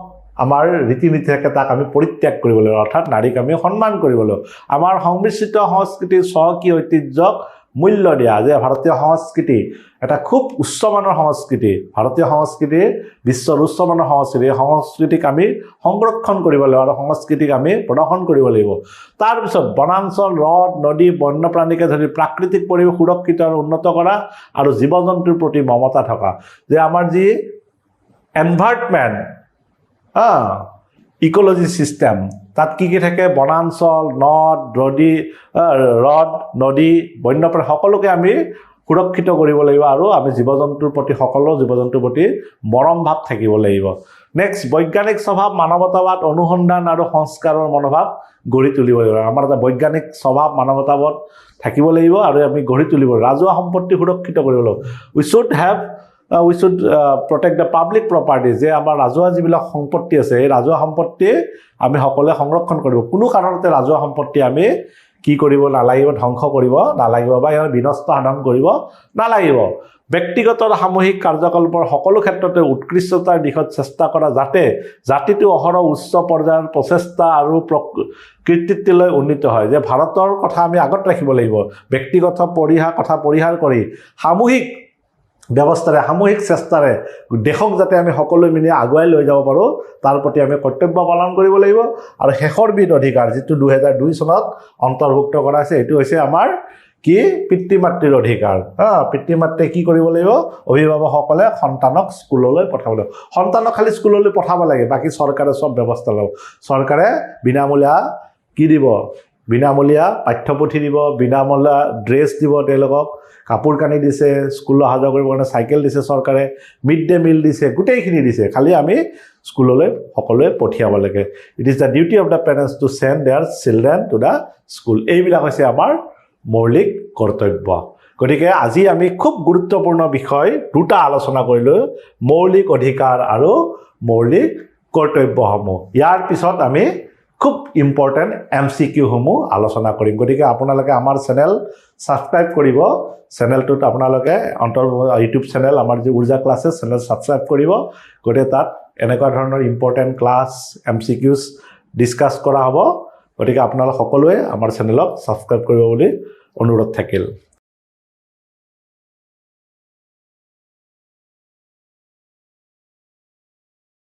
আমাৰ ৰীতি নীতি থাকে তাক আমি পৰিত্যাগ কৰিব লাগিব, অৰ্থাৎ নাৰীক আমি সন্মান কৰিব লাগিব। আমাৰ সংমিশ্ৰিত সংস্কৃতিৰ চহকী ঐতিহ্যক মূল্য দিয়া। যে ভাৰতীয় সংস্কৃতি এটা খুব উচ্চমানৰ সংস্কৃতি, ভাৰতীয় সংস্কৃতি বিশ্বৰ উচ্চমানৰ সংস্কৃতি। এই সংস্কৃতিক আমি সংৰক্ষণ কৰিব লাগিব আৰু সংস্কৃতিক আমি প্ৰদৰ্শন কৰিব লাগিব। তাৰপিছত বনাঞ্চল, হ্ৰদ, নদী, বন্যপ্ৰাণীকে ধৰি প্ৰাকৃতিক পৰিৱেশ সুৰক্ষিত আৰু উন্নত কৰা আৰু জীৱ জন্তুৰ প্ৰতি মমতা থকা। যে আমাৰ যি এনভাইৰনমেণ্ট, ইকোলজি সিস্টেম তাত কি থাকে বনাঞ্চল নদী বন্যপ্ৰাণী সকলোকে আমি সুৰক্ষিত কৰিব লাগিব আৰু আমি জীৱ-জন্তুৰ প্ৰতি সকলো জীৱ-জন্তুৰ প্ৰতি মৰম ভাৱ থাকিব লাগিব নেক্সট বৈজ্ঞানিক স্বভাৱ মানৱতাবাদ অনুসন্ধান আৰু সংস্কাৰৰ মনোভাৱ গঢ়ি তুলিব লাগিব আমাৰ এটা বৈজ্ঞানিক স্বভাৱ মানৱতাবাদ থাকিব লাগিব আৰু আমি গঢ়ি তুলিব ৰাজহুৱা সম্পত্তি সুৰক্ষিত কৰিব লাগিব we should protect the public property যে আমাৰ ৰাজহুৱা যিবিলাক সম্পত্তি আছে এই ৰাজহুৱা সম্পত্তি আমি সকলোৱে সংৰক্ষণ কৰিব কোনো কাৰণতে ৰাজহুৱা সম্পত্তি আমি কি কৰিব নালাগিব ধ্বংস কৰিব নালাগিব বা ইয়াৰ বিনষ্ট সাধন কৰিব নালাগিব ব্যক্তিগত সামূহিক কাৰ্যকলাপৰ সকলো ক্ষেত্ৰতে উৎকৃষ্টতাৰ দিশত চেষ্টা কৰা যাতে জাতিটো অহৰহ উচ্চ পৰ্যায়ৰ প্ৰচেষ্টা আৰু কৃতিত্বলৈ উন্নীত হয় যে ভাৰতৰ কথা আমি আগত ৰাখিব লাগিব ব্যক্তিগত পৰিহাৰ কৰি সামূহিক ব্যৱস্থাৰে সামূহিক চেষ্টাৰে দেশক যাতে আমি সকলো মিলি আগুৱাই লৈ যাব পাৰো তাৰ প্ৰতি আমি কৰ্তব্য পালন কৰিব লাগিব আৰু শেষৰ বিধ অধিকাৰ যেটো 2002 চনত অন্তৰ্ভুক্ত কৰা আছে এটো হৈছে আমাৰ কি পিতৃ-মাতৃৰ অধিকাৰ পিতৃ-মাতৃয়ে কি কৰিব লাগিব অভিভাৱকসকলে সন্তানক স্কুললৈ পঠাব লাগিব সন্তানক খালি স্কুললৈ পঠাব লাগে বাকি চৰকাৰে সব ব্যৱস্থা ল'ব চৰকাৰে বিনামূলীয়া কি দিব বিনামূলীয়া পাঠ্যপুথি দিব বিনামূলীয়া ড্ৰেছ দিব তেওঁলোকক কাপোৰ কানি দিছে স্কুল অহা যোৱা কৰিবৰ কাৰণে চাইকেল দিছে চৰকাৰে মিড ডে মিল দিছে গোটেইখিনি দিছে খালি আমি স্কুললৈ সকলোৱে পঠিয়াব লাগে it is the duty of the parents to send their children to the school এইবিলাক হৈছে আমাৰ মৌলিক কৰ্তব্য গতিকে আজি আমি খুব গুৰুত্বপূৰ্ণ বিষয় দুটা আলোচনা কৰিলো মৌলিক অধিকাৰ আৰু মৌলিক কৰ্তব্যসমূহ ইয়াৰ পিছত আমি খুব ইম্পৰ্টেন্ট MCQ সমূহ আলোচনা কৰিম গতিকে আপোনালোকে আমাৰ চেনেল সাবস্ক্ৰাইব কৰিব চেনেলটোত আপোনালোকে ইউটিউব চেনেল আমাৰ যে উৰ্জা ক্লাছেছ চেনেল সাবস্ক্ৰাইব কৰিব গতিকে তাত এনেকুৱা ধৰণৰ ইম্পৰ্টেন্ট ক্লাছ MCQs ডিসকাস কৰা হ'ব গতিকে আপোনালোক সকলোৱে আমাৰ চেনেলক সাবস্ক্ৰাইব কৰিব বুলি অনুৰোধ থাকিল